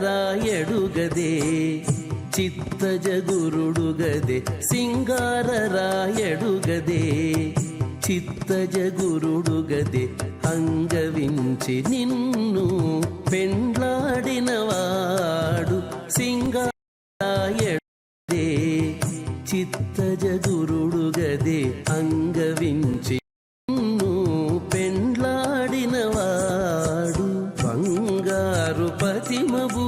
సింగారరాయడుగదే చిత్తజగురుడుగదే సింగారరాయడుగదే చిత్తజగురుడుగదే అంగవించి నిన్ను పెండ్లాడినవాడు సింగారరాయడుగదే చిత్తజగురుడుగదే అంగవించి నిన్ను పెండ్లాడినవాడు బంగారు పతిమవు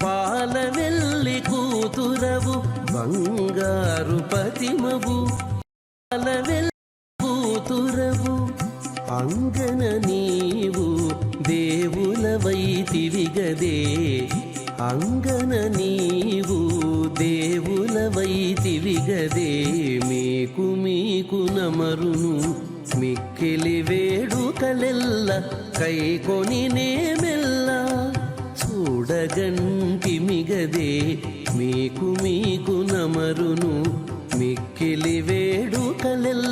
పాలవెల్లి కూతురవు బంగారు పతిమవు పాలవెల్లి కూతురవు అంగన నీవు దేవులవైతివిగదే అంగన నీవు దేవులవైతివిగదే మీకు నమరును మిక్కిలి వేడుకలెల్ల కైకొని నేమెల్ల చూడగంటి మిగదే మీకు నమరును మిక్కిలి వేడుకలెల్లా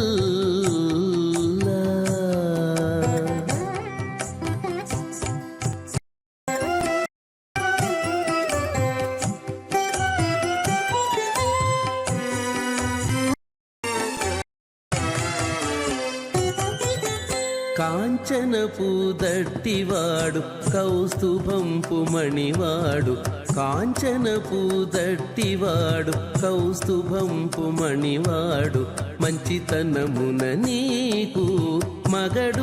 కాంచనపు దట్టివాడు కౌస్తుభంపు మణివాడు కాంచనపు దట్టివాడు కౌస్తుభంపు మణివాడు మంచితనమున నీకు మగడుగదేవాడు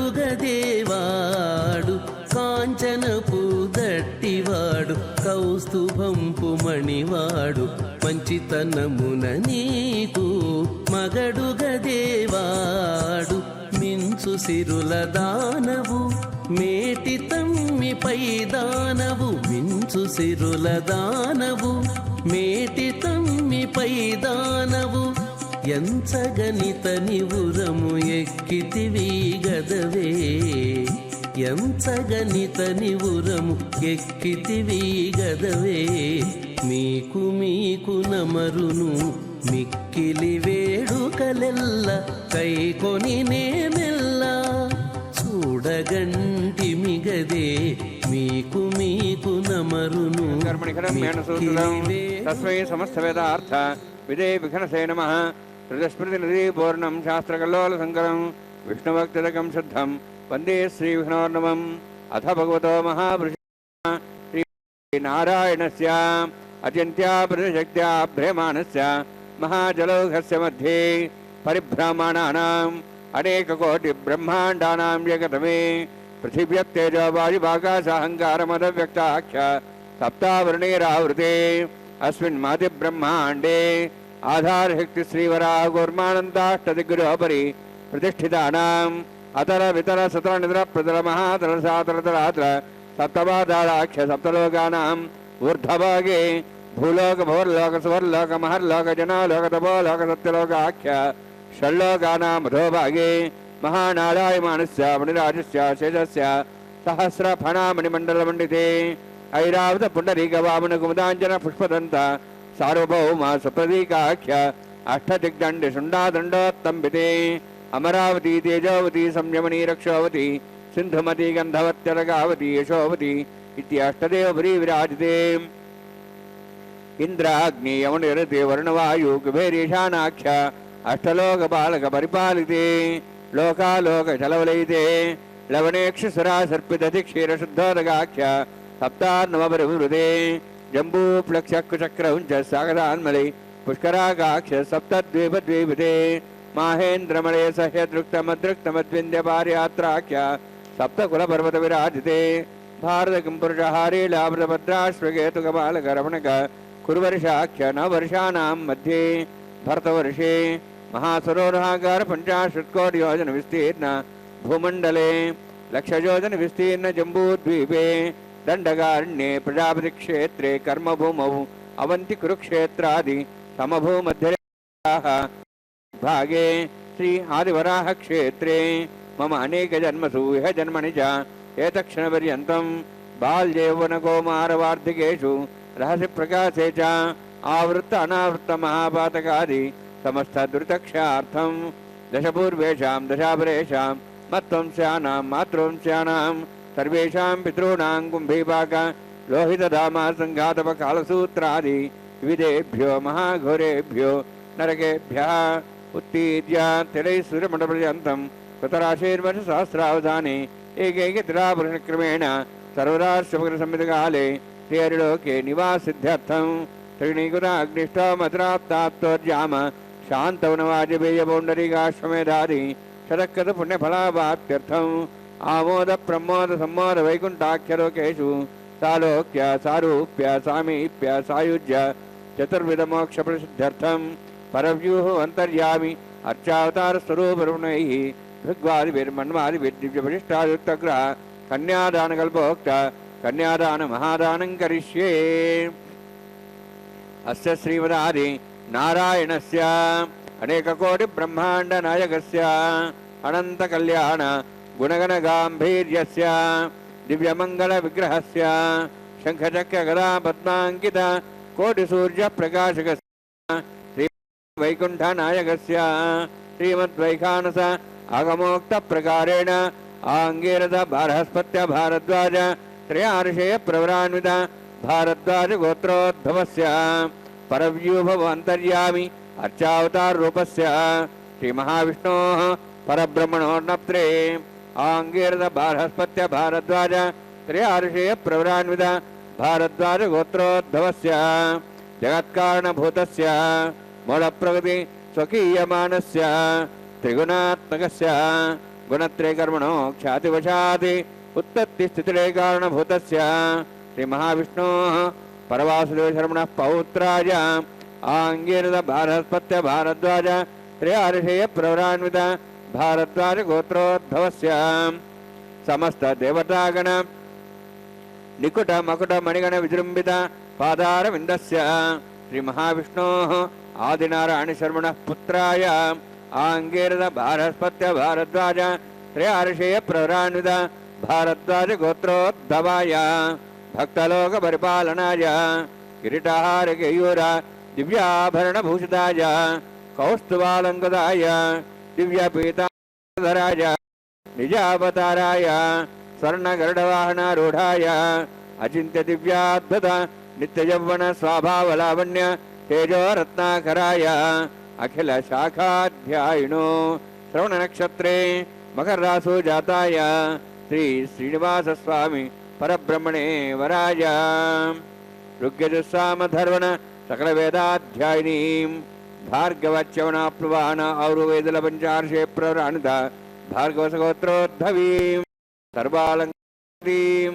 కాంచనపు దట్టివాడు కౌస్తుభంపు మణివాడు మంచితనమున నీకు మగడుగదేవాడు మించు సిరుల దానవు మేటి తమ్మిపై దానవు మించు సిరుల దానవు మేటి తమ్మిపై దానవు ఎంచగనిత నివురము ఎక్కితివి గదవే ఎంచగనిత నివురము ఎక్కితివి గదవే మీకు నమరును మిక్కిలి వేడుకలెల్ల కైకొని నేమెల్ల చూడగంటి మిగదే మీకు నమరును తస్మై సమస్త వేదార్థ విదే విఘ్నసే నమః త్రిదస్మృతి నదీ పూర్ణం శాస్త్రకల్లోల సంకరం విష్ణుభక్తిదకం శుద్ధం వందే శ్రీ విఘ్నోర్ణవం అథ భగవతో మహాపురుష శ్రీ నారాయణస్య అత్యంత్యా ప్రతిశక్త్యా భ్రమాణస్య महाजलौघस्य मध्ये परिभ्रमणानाम् अनेककोटि ब्रह्माण्डानां जगतमे पृथिव्यत्तेजो वायुभागासाहङ्कारमदव्यक्ताख्य सप्तावर्णेरावृते अस्मिन् मादिब्रह्माण्डे आधारशक्ति श्रीवरागोर्मानन्दाष्टदिग्गुरोपरि प्रतिष्ठितानाम् अतर वितर सतर निद्र प्रतर महातर सातर तरात्र सप्तपादाख्य सप्तलोकानाम् ऊर्ध्वभागे भूलोक भोर्लोक स्वर्लोक महर्लोक जनालोक तपोलोक सत्यलोकाख्य षड्लोकानाम् अधोभागे महानारायमानस्य मणिराजस्य शेषस्य सहस्रफणामणिमण्डलमण्डिते ऐरावत पुण्डरीक वामन कुमुदाञ्जन पुष्पदन्त सार्वभौम सुप्रतीकाख्य अष्टदिग्दण्डि शुण्डादण्डोत्तम्बिते अमरावती तेजोवती संयमनी रक्षोवती सिंधुमती गंधवत्यरगावती यशोवती इत्यष्टदेवपरी विराजते। इंद्राग्नि यमुनिरते वर्णवायु कुबेरीशानाख्य अष्टलोक बालक परिपालिते। लोकालोक चलवलयिते लवणेक्षुसुरा सर्पिदधि क्षीरशुद्धोदगाख्य सप्तान्नवपरिवृते। जम्बूप्लक्षकुचक्रं च सागरान्मले पुष्करागाक्ष सप्तद्वीपद्वीपिते। माहेन्द्रमले सह्यदृक्तमदृक्तमद्विन्द्यपार्यात्राख्य सप्तकुलपर्वत विराजिते। भारतकिंपुरुषहारे लाभ्रभद्राश्वकेतुकबालकरमणक कुरुवर्षाख्य नववर्षाणां मध्ये भरतवर्षे महासरोवराकार 50 योजन विस्तीर्ण भूमंडले लक्षयोजन विस्तीर्ण जम्बूद्वीपे दंडकारण्ये प्रजापति क्षेत्रे कर्मभूमौ अवंति कुरुक्षेत्रादि समभूमध्य भागे श्री आदिवराह क्षेत्रे मम अनेक जन्मसु इह जन्मनि च एतक्षणपर्यन्तं बाल्यौवनकौमारवार्धिकेषु रहस्य प्रकाशे च आवृत्त अनावृत्त महापातकादि समस्त दुरितक्षार्थं दशपूर्वेषां दशापरेषां मत्वंस्यानां मातृवंस्यानां सर्वेषां पितॄणां कुम्भीपाक लोहितधामा सङ्घातपकालसूत्रादि विविधेभ्यो महाघोरेभ्यो नरकेभ्यः उत्तीर्य तिलैसूर्यमण्डपर्यन्तं कृतराशेर्वर्षसहस्रावधाने एकैकतिलापुरुषक्रमेण सर्वराष्ट्रमकरसंहितकाले तेरिलोके निवासिध्यर्थं त्रिणीकुराग्निष्ठमद्राप्तात्वर्याम शान्तवनवाजपेयपौण्डरीकाश्वमेधादि शतकृत पुण्यफलावाप्त्यर्थम् आमोद प्रमोद सम्मोद वैकुण्ठाख्यलोकेषु सालोक्य सारूप्य सामीप्य सायुज्य चतुर्विधमोक्षप्रसिद्ध्यर्थं परव्यूह अन्तर्यामि अर्चावतार स्वरूपरुणैः भृग्वादिभिर्मन्वादिभिर्दिव्यपरिष्ठायुक्तग्रह कन्यादानकल्पोक्त कन्यादान महादानं करिष्ये। अस्य श्रीमदादि नारायणस्य अनेककोटि ब्रह्माण्डनायकस्य अनन्तकल्याण गुणगणगाम्भीर्यस्य दिव्यमङ्गलविग्रहस्य शङ्खचक्रगदा पद्माङ्कित कोटिसूर्यप्रकाशकस्य श्रीवैकुण्ठनायकस्य श्रीमद्वैखानस आगमोक्तप्रकारेण आङ्गीरथ बृहस्पत्य भारद्वाज त्रयार्षेय प्रवरान्वित भारद्वाज गोत्रोद्भवस्य परव्यूभव अन्तर्यामि अर्चावतार रूपस्य श्रीमहाविष्णोः परब्रह्मणोर्नप्त्रे आङ्गीरथ बृहस्पत्य भारद्वाज त्रयार्षेय प्रवरान्वित भारद्वाज गोत्रोद्भवस्य जगत्कारणभूतस्य मूलप्रकृति स्वकीयमानस्य त्रिगुणात्मकस्य गुणत्रयकर्मणो ख्यातिवशात् उत्पत्तिस्थितिलय कारणभूतस्य श्रीमहाविष्णोः परवासुदेवशर्मणः पौत्राय आङ्गीरथ बृहस्पत्य भारद्वाज त्रयार्षेय प्रवरान्वित भारद्वाज गोत्रोद्भवस्य समस्त देवतागण निकुट मकुट मणिगण विजृंभित पादारविन्दस्य श्रीमहाविष्णोः आदिनारायणशर्मणः पुत्राय आङ्गीरथ बृहस्पत्य भारद्वाज त्रयार्षेय प्रवरान्वित भारद्वाज गोत्रोद्भवाय भक्तलोक परिपालनाय किरीटाहार केयूर दिव्याभरणभूषिताय कौस्तुभालङ्कृताय दिव्यपीताधराय निजावताराय स्वर्णगरुडवाहनारूढाय अचिन्त्य दिव्याद्भुत नित्ययौवन स्वाभावलावण्य तेजोरत्नाकराय अखिल शाखाध्यायिनो श्रवणनक्षत्रे मकररासु जाताय श्री श्रीनिवासस्वामी परब्रह्मणे वराय ऋग्यजुस्सामधर्वण सकलवेदाध्यायिनीं भार्गवच्यवनाप्लुवान और्वेदलपञ्चार्षे प्रवरान्वित भार्गवसगोत्रोद्भवीं सर्वालङ्कृतीं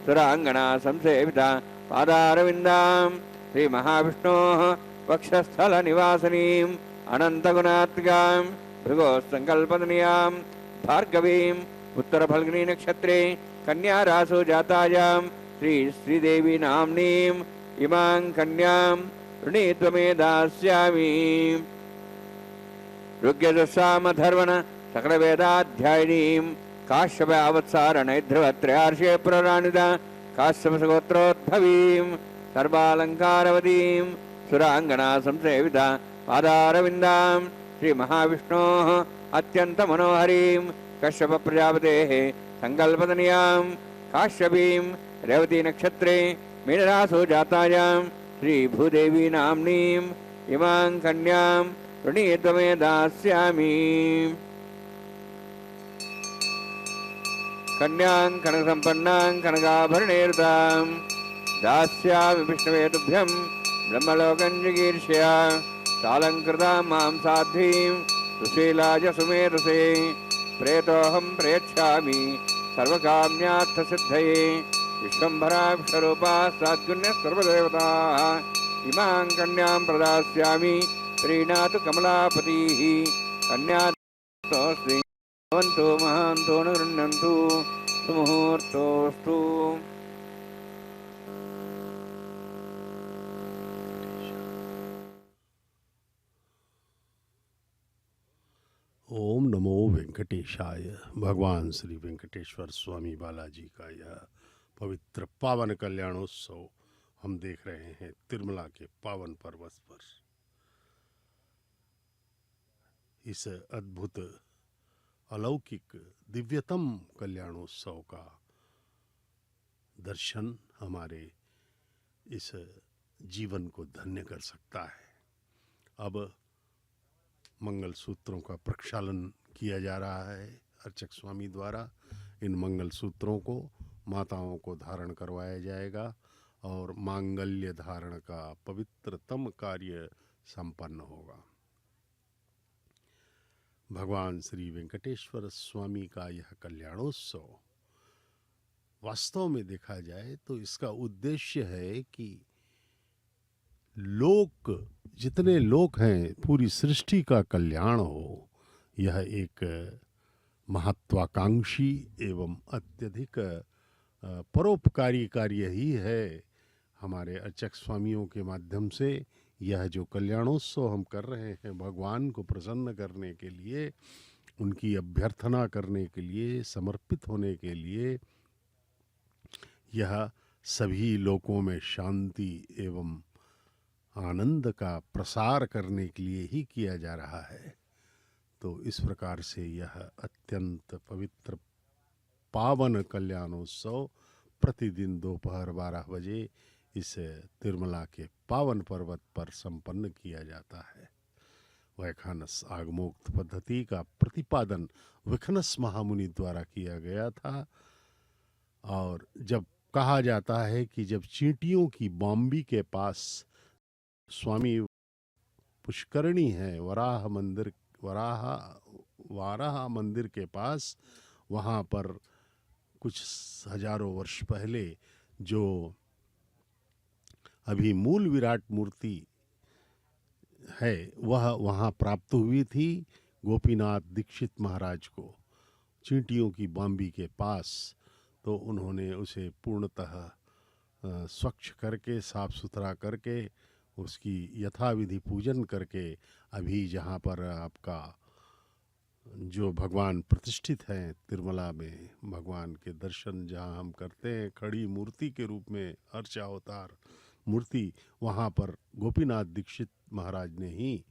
सुराङ्गना संसेविता पादारविन्दां श्रीमहाविष्णोः वक्षस्थलनिवासिनीम् अनन्तगुणात्मिकां भृगोस्सङ्कल्पतनीयां भार्गवीम् उत्तरफल्गुनीनक्षत्रे कन्यारासु जातायां श्रीदेवी नाम्नीम् इमां कन्यां ऋणीत्वमे दास्यामि। ऋग्यजुस्सामधर्वण सकलवेदाध्यायिनीं काश्यप अवत्सारणैर्ध्रुवत्रयार्षे प्रवरान्वित काश्यपसगोत्रोद्भवीं सर्वालङ्कारवतीं सुराङ्गना संसेविता पादारविन्दां श्रीमहाविष्णोः अत्यन्तमनोहरीं कश्यपप्रजापतेः सङ्कल्पतनयां काश्यपीं रेवतीनक्षत्रे मीनरासो जातायां श्रीभूदेवी नाम्नीम् इमां कन्यां वृणीत्वमे दास्यामि। कन्यां कनकसम्पन्नां कनकाभरणेर्तां दास्यामि विष्णवे तुभ्यं ब्रह्मलोकं जिगीर्ष्या। सालङ्कृतां मां साध्वीं सुशीलाय सुमेधसे प्रेतोऽहं प्रयच्छामि सर्वकाम्यार्थसिद्धये। विश्वम्भरा विश्वरूपा साद्गुण्यः सर्वदेवताः इमां कन्यां प्रदास्यामि प्रीणातु कमलापतिः। कन्यास्ति भवन्तु महान्तो न गृह्णन्तु सुमुहूर्तोऽस्तु। ओम नमो वेंकटेशाय। भगवान श्री वेंकटेश्वर स्वामी बालाजी का यह पवित्र पावन कल्याणोत्सव हम देख रहे हैं तिरुमला के पावन पर्वत पर। इस अद्भुत अलौकिक दिव्यतम कल्याणोत्सव का दर्शन हमारे इस जीवन को धन्य कर सकता है। अब मंगल सूत्रों का प्रक्षालन किया जा रहा है अर्चक स्वामी द्वारा। इन मंगल सूत्रों को माताओं को धारण करवाया जाएगा और मांगल्य धारण का पवित्रतम कार्य संपन्न होगा। भगवान श्री वेंकटेश्वर स्वामी का यह कल्याणोत्सव वास्तव में देखा जाए तो इसका उद्देश्य है कि लोक जितने लोक हैं पूरी सृष्टि का कल्याण हो। यह एक महत्वाकांक्षी एवं अत्यधिक परोपकारी कार्य ही है। हमारे अर्चक स्वामियों के माध्यम से यह जो कल्याणोत्सव हम कर रहे हैं भगवान को प्रसन्न करने के लिए, उनकी अभ्यर्थना करने के लिए, समर्पित होने के लिए, यह सभी लोकों में शांति एवं आनंद का प्रसार करने के लिए ही किया जा रहा है। तो इस प्रकार से यह अत्यंत पवित्र पावन कल्याणोत्सव प्रतिदिन दोपहर 12 बजे इस तिरुमला के पावन पर्वत पर संपन्न किया जाता है। वैखानस आगमोक्त पद्धति का प्रतिपादन विखनस महामुनि द्वारा किया गया था। और जब कहा जाता है कि जब चींटियों की बॉम्बी के पास स्वामी पुष्करणी है, वाराह मंदिर के पास, वहाँ पर कुछ हजारों वर्ष पहले जो अभी मूल विराट मूर्ति है वह वहाँ प्राप्त हुई थी गोपीनाथ दीक्षित महाराज को चींटियों की बॉम्बी के पास। तो उन्होंने उसे पूर्णतः स्वच्छ करके साफ सुथरा करके उसकी यथाविधि पूजन करके अभी जहाँ पर आपका जो भगवान प्रतिष्ठित हैं तिरुमला में, भगवान के दर्शन जहाँ हम करते हैं खड़ी मूर्ति के रूप में अर्चावतार मूर्ति, वहाँ पर गोपीनाथ दीक्षित महाराज ने ही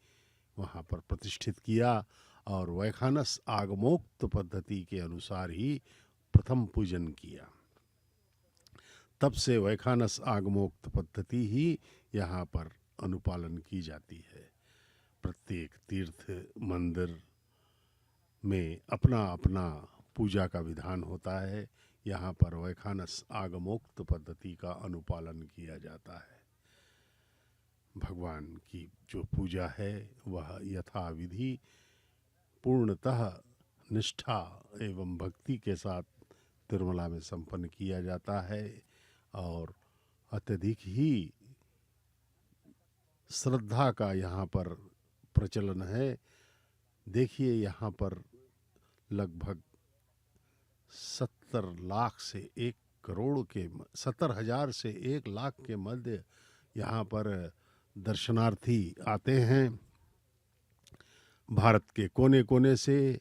वहाँ पर प्रतिष्ठित किया और वैखानस आगमोक्त पद्धति के अनुसार ही प्रथम पूजन किया। तब से वैखानस आगमोक्त पद्धति ही यहाँ पर अनुपालन की जाती है। प्रत्येक तीर्थ मंदिर में अपना अपना पूजा का विधान होता है। यहाँ पर वैखानस आगमोक्त पद्धति का अनुपालन किया जाता है। भगवान की जो पूजा है वह यथाविधि पूर्णतः निष्ठा एवं भक्ति के साथ तिरुमला में संपन्न किया जाता है और अत्यधिक ही श्रद्धा का यहाँ पर प्रचलन है। देखिए यहाँ पर लगभग 70 लाख से 1 करोड़ के 70,000 से 1 लाख के मध्य यहाँ पर दर्शनार्थी आते हैं। भारत के कोने कोने से,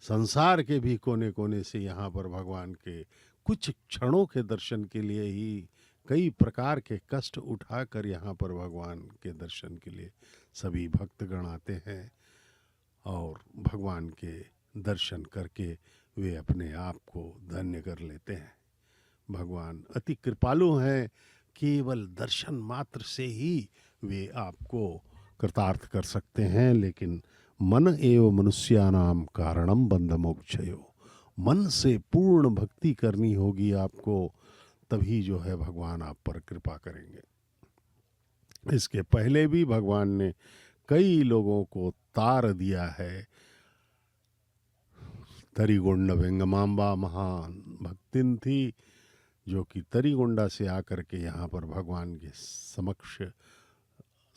संसार के भी कोने कोने से यहाँ पर भगवान के कुछ क्षणों के दर्शन के लिए ही कई प्रकार के कष्ट उठाकर यहाँ पर भगवान के दर्शन के लिए सभी भक्तगण आते हैं। और भगवान के दर्शन करके वे अपने आप को धन्य कर लेते हैं। भगवान अति कृपालु हैं, केवल दर्शन मात्र से ही वे आपको कृतार्थ कर सकते हैं। लेकिन मन एव मनुष्यानाम कारणम बंध मोक्षयो, मन से पूर्ण भक्ति करनी होगी आपको, तभी जो है भगवान आप पर कृपा करेंगे। इसके पहले भी भगवान ने कई लोगों को तार दिया है। तरीगोंड वेंगमांबा महान भक्तिन थी, जो कि तरीगोंडा से आकर के यहाँ पर भगवान के समक्ष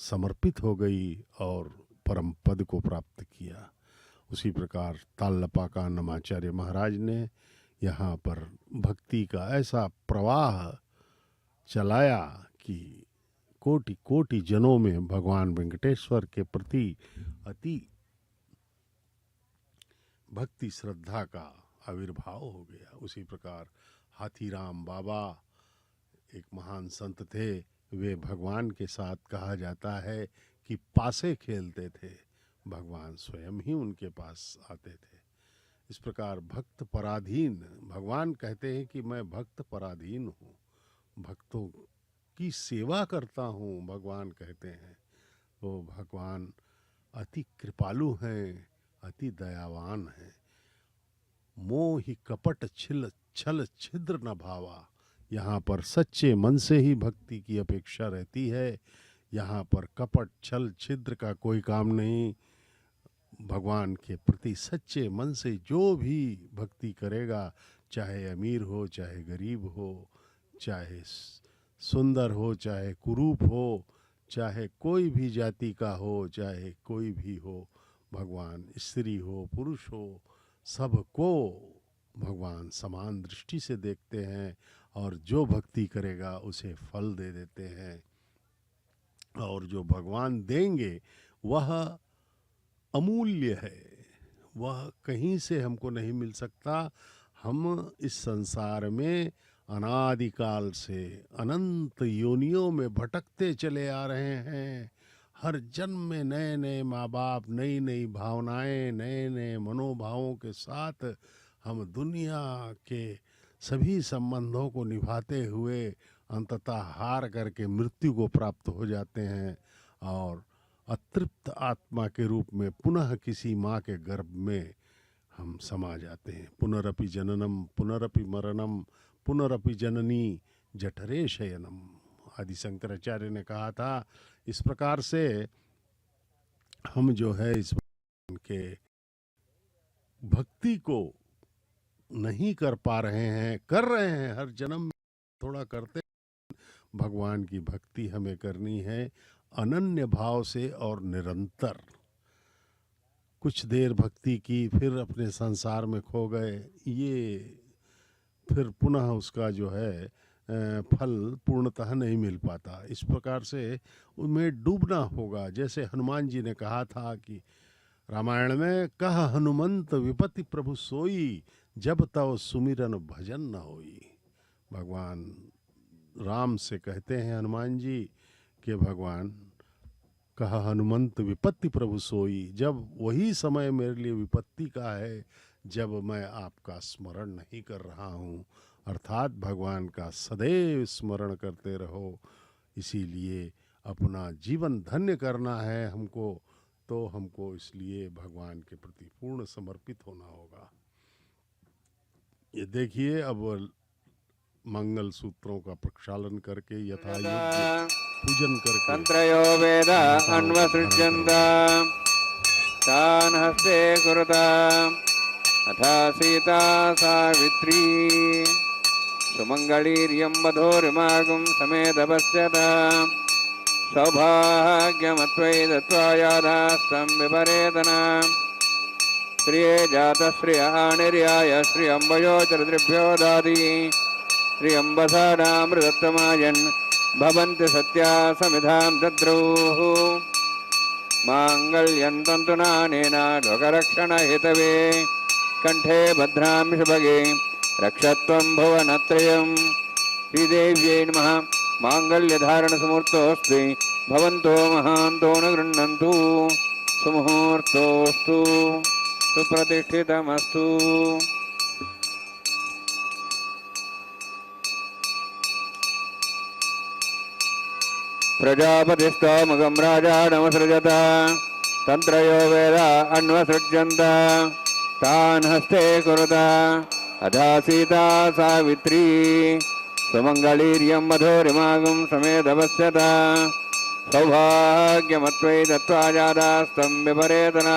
समर्पित हो गई और परम पद को प्राप्त किया। उसी प्रकार ताल्लपा का नमाचार्य महाराज ने यहाँ पर भक्ति का ऐसा प्रवाह चलाया कि कोटि कोटि जनों में भगवान वेंकटेश्वर के प्रति अति भक्ति श्रद्धा का आविर्भाव हो गया। उसी प्रकार हाथीराम बाबा एक महान संत थे, वे भगवान के साथ कहा जाता है कि पासे खेलते थे, भगवान स्वयं ही उनके पास आते थे। इस प्रकार भक्त पराधीन, भगवान कहते हैं कि मैं भक्त पराधीन हूँ, भक्तों की सेवा करता हूँ, भगवान कहते हैं। वो भगवान अति कृपालु हैं, अति दयावान हैं। मोहि कपट छिल छल छिद्र न भावा, यहाँ पर सच्चे मन से ही भक्ति की अपेक्षा रहती है। यहाँ पर कपट छल छिद्र का कोई काम नहीं। भगवान के प्रति सच्चे मन से जो भी भक्ति करेगा, चाहे अमीर हो, चाहे गरीब हो, चाहे सुंदर हो, चाहे कुरूप हो, चाहे कोई भी जाति का हो, चाहे कोई भी हो, भगवान स्त्री हो पुरुष हो, सबको भगवान समान दृष्टि से देखते हैं और जो भक्ति करेगा उसे फल दे देते हैं। और जो भगवान देंगे वह अमूल्य है, वह कहीं से हमको नहीं मिल सकता। हम इस संसार में अनादिकाल से अनंत योनियों में भटकते चले आ रहे हैं। हर जन्म में नए नए माँ बाप, नई नई भावनाएं, नए नए मनोभावों के साथ हम दुनिया के सभी संबंधों को निभाते हुए अंततः हार करके मृत्यु को प्राप्त हो जाते हैं और अतृप्त आत्मा के रूप में पुनः किसी माँ के गर्भ में हम समा जाते हैं। पुनरपि जननम पुनरपि मरणम पुनरपि जननी जठरे शयनम, आदि शंकराचार्य ने कहा था। इस प्रकार से हम जो है इस के भक्ति को नहीं कर पा रहे हैं, कर रहे हैं, हर जन्म में थोड़ा करते। भगवान की भक्ति हमें करनी है अनन्य भाव से और निरंतर। कुछ देर भक्ति की, फिर अपने संसार में खो गए, ये फिर पुनः उसका जो है फल पूर्णतः नहीं मिल पाता। इस प्रकार से उनमें डूबना होगा। जैसे हनुमान जी ने कहा था कि रामायण में, कह हनुमंत विपत्ति प्रभु सोई, जब तव सुमिरन भजन न होई। भगवान राम से कहते हैं हनुमान जी कि भगवान कहा हनुमंत विपत्ति प्रभु सोई, जब वही समय मेरे लिए विपत्ति का है जब मैं आपका स्मरण नहीं कर रहा हूँ। अर्थात भगवान का सदैव स्मरण करते रहो। इसीलिए अपना जीवन धन्य करना है हमको, तो हमको इसलिए भगवान के प्रति पूर्ण समर्पित होना होगा। ये देखिए, अब मंगल सूत्रों का प्रक्षालन करके यथा योग्य पूजन करके तंत्रयो वेद अन्वसृज्यन्ता तान् हस्ते कुरुता अथा सीता सावित्री सुमंगलीर्यं वधूरिमागुं समेतपश्यता सौभाग्यमत्वै दत्त्वा यादास्तं विपरेतना श्रिये जातश्रियः निर्याय श्रियंबयोचरद्रिभ्यो दाति श्रियंबसानामृतत्वमायन् भवन्ति सत्या समिधां दद्रुः माङ्गल्यं तन्तुनानेन लोकरक्षणहेतवे कंठे भद्रामि सुभगे रक्षत्वं भुवनत्रयं श्रीदेव्यै नमः। माङ्गल्यधारणसमुहूर्तोऽस्ति भवन्तो महान्तो न गृह्णन्तु। सुमुहूर्तोऽस्तु सुप्रतिष्ठितमस्तु। प्रजापतिस्तोमगं राजानमसृजत तन्त्रयो वेद अन्वसृज्यन्त तान् हस्ते कुरुत अथा सीता सावित्री सुमङ्गलीर्यं मधुरिमागं समेधपश्यत सौभाग्यमत्वयि दत्त्वा जातास्तं विपरेतना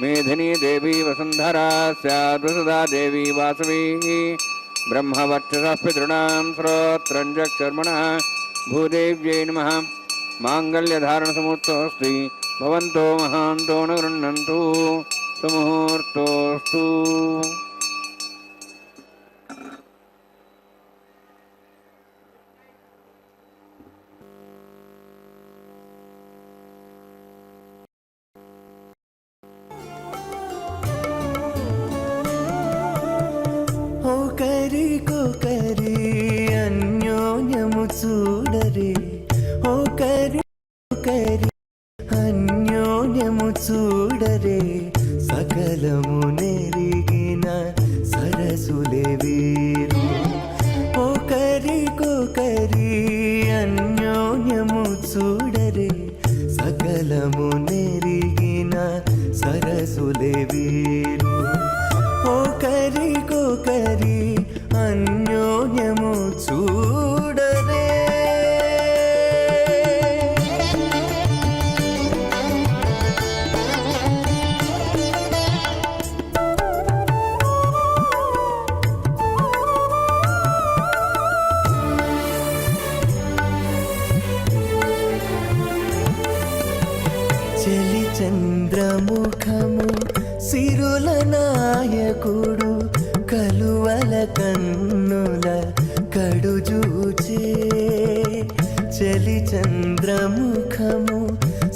मेधिनी देवी वसुन्धरा स्याद्वसुधा देवी वासवी ब्रह्मवर्चसः पितॄणां श्रोत्रं चक्षुर्मणः भूदेव्यै नमः। माङ्गल्यधारणसमुहूर्तोऽस्ति भवन्तो महान्तो न गृह्णन्तु सुमुहूर्तोऽस्तु। ఒకరికొకరి అన్యోన్యము చూడరే ఒకరికొకరి అన్యోన్యము చూడరే సకలము నెరిగిన సరసులే వీరు ఒకరికొకరి అన్యోన్యము చూడరే సకలము నెరిగిన సరసులే వీరు ఒకరికొకరి అన్యోన్యము చూడరే చెలి చంద్రముఖము సిరుల నాయకుడు కలువల కన్నుల కడుజూచే చెలి చంద్రముఖము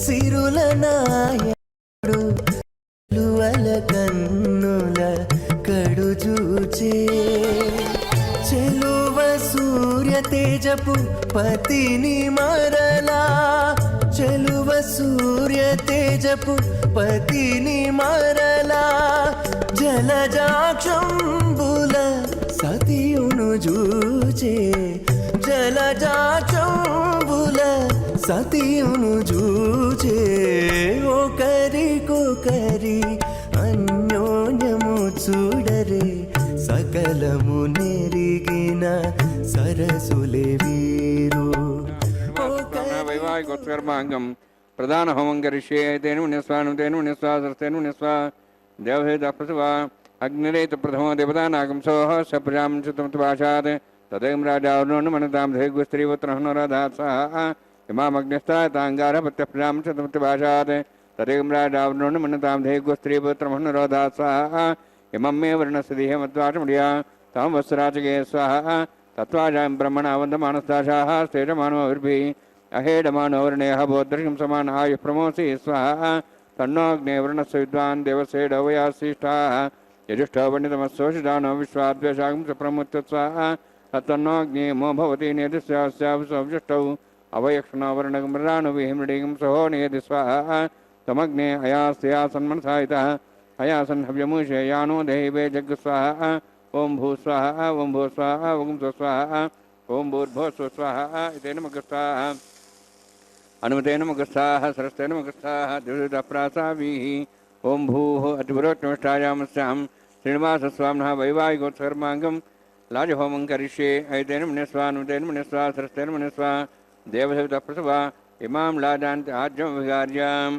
సిరుల నాయకుడు కలువల కన్నుల కడుజూచే చెలువ సూర్య తేజపు పతిని మరలా చెలువ సూర్య తేజపు పతిని మరలా జలజాక్షంబుల సతియును జూచే జలజాక్షంబుల సతియును జూచే ఒకరికొకరి అన్యోన్యము చూడరే సకలము నెరిగిన సరసులే వీరు वैवाहिकोत्कर्माङ्गं प्रधानहोमं करिष्ये तेन मुनिस्वानं तेन मुनिस्वा सरस्तेन मुनिस्वा देवहेतः प्रसवा अग्निरेत प्रथमो देवतानागं सोः स प्रजां चतुर्थभाषात् तदेव राजावरुणो मनतां धेगुस्त्रीपुत्रः नरदात् सः इमामग्निस्ताताङ्गारपत्यः प्रजां चतुर्थभाषात् तदेव राजावरुणो मनतां धेगुस्त्रीपुत्रः नरदात् सः इमं मे वर्णस्य देहमत्वाचमुडिया तं वत्सराचके स्वाहा तत्त्वाजां ब्रह्मणा वन्दमानस्ताशाः स्तेजमानोभिर्भिः अहेडमानोवर्णेः बोद्धर्षं समान आयुः प्रमोसि स्वाहा तन्नोऽग्ने वर्णस्य विद्वान् देवसेडवयासिष्ठाः यजुष्ठो वण्डितमस्सोषिदानो विश्वाद्वेषागं च प्रमुच्य स्वाहा तत्तन्नोऽग्ने मो भवति नेदिस्यावजुष्टौ अवयक्षणो वर्णगमृडानुविहिमृडिगं सहो नेदि स्वाहा तमग्ने अयास्तया सन्मनसायितः अयासन् हव्यमुषे यानो देहिवे जग् स्वाहा ओं भू स्वाहा ओं भू स्वाहा ओं स्वाहा ओं भूर्भुवः स्वाहा इतेन मगस्ताः अनुमतेन मगस्ताः सरस्तेन मगस्ताः द्विविधप्रासाभिः ओं भूः अतिपुरोक्तमिष्टायामस्यां श्रीनिवासस्वामिनः वैवाहिकोत्सर्माङ्गं लाजहोमं करिष्ये ऐतेन मुनिस्वा अनुमतेन मुनिस्वा सरस्तेन मुनिस्वा देवसेवितप्रसवा इमां लाजान्ति आज्यमभिगार्याम्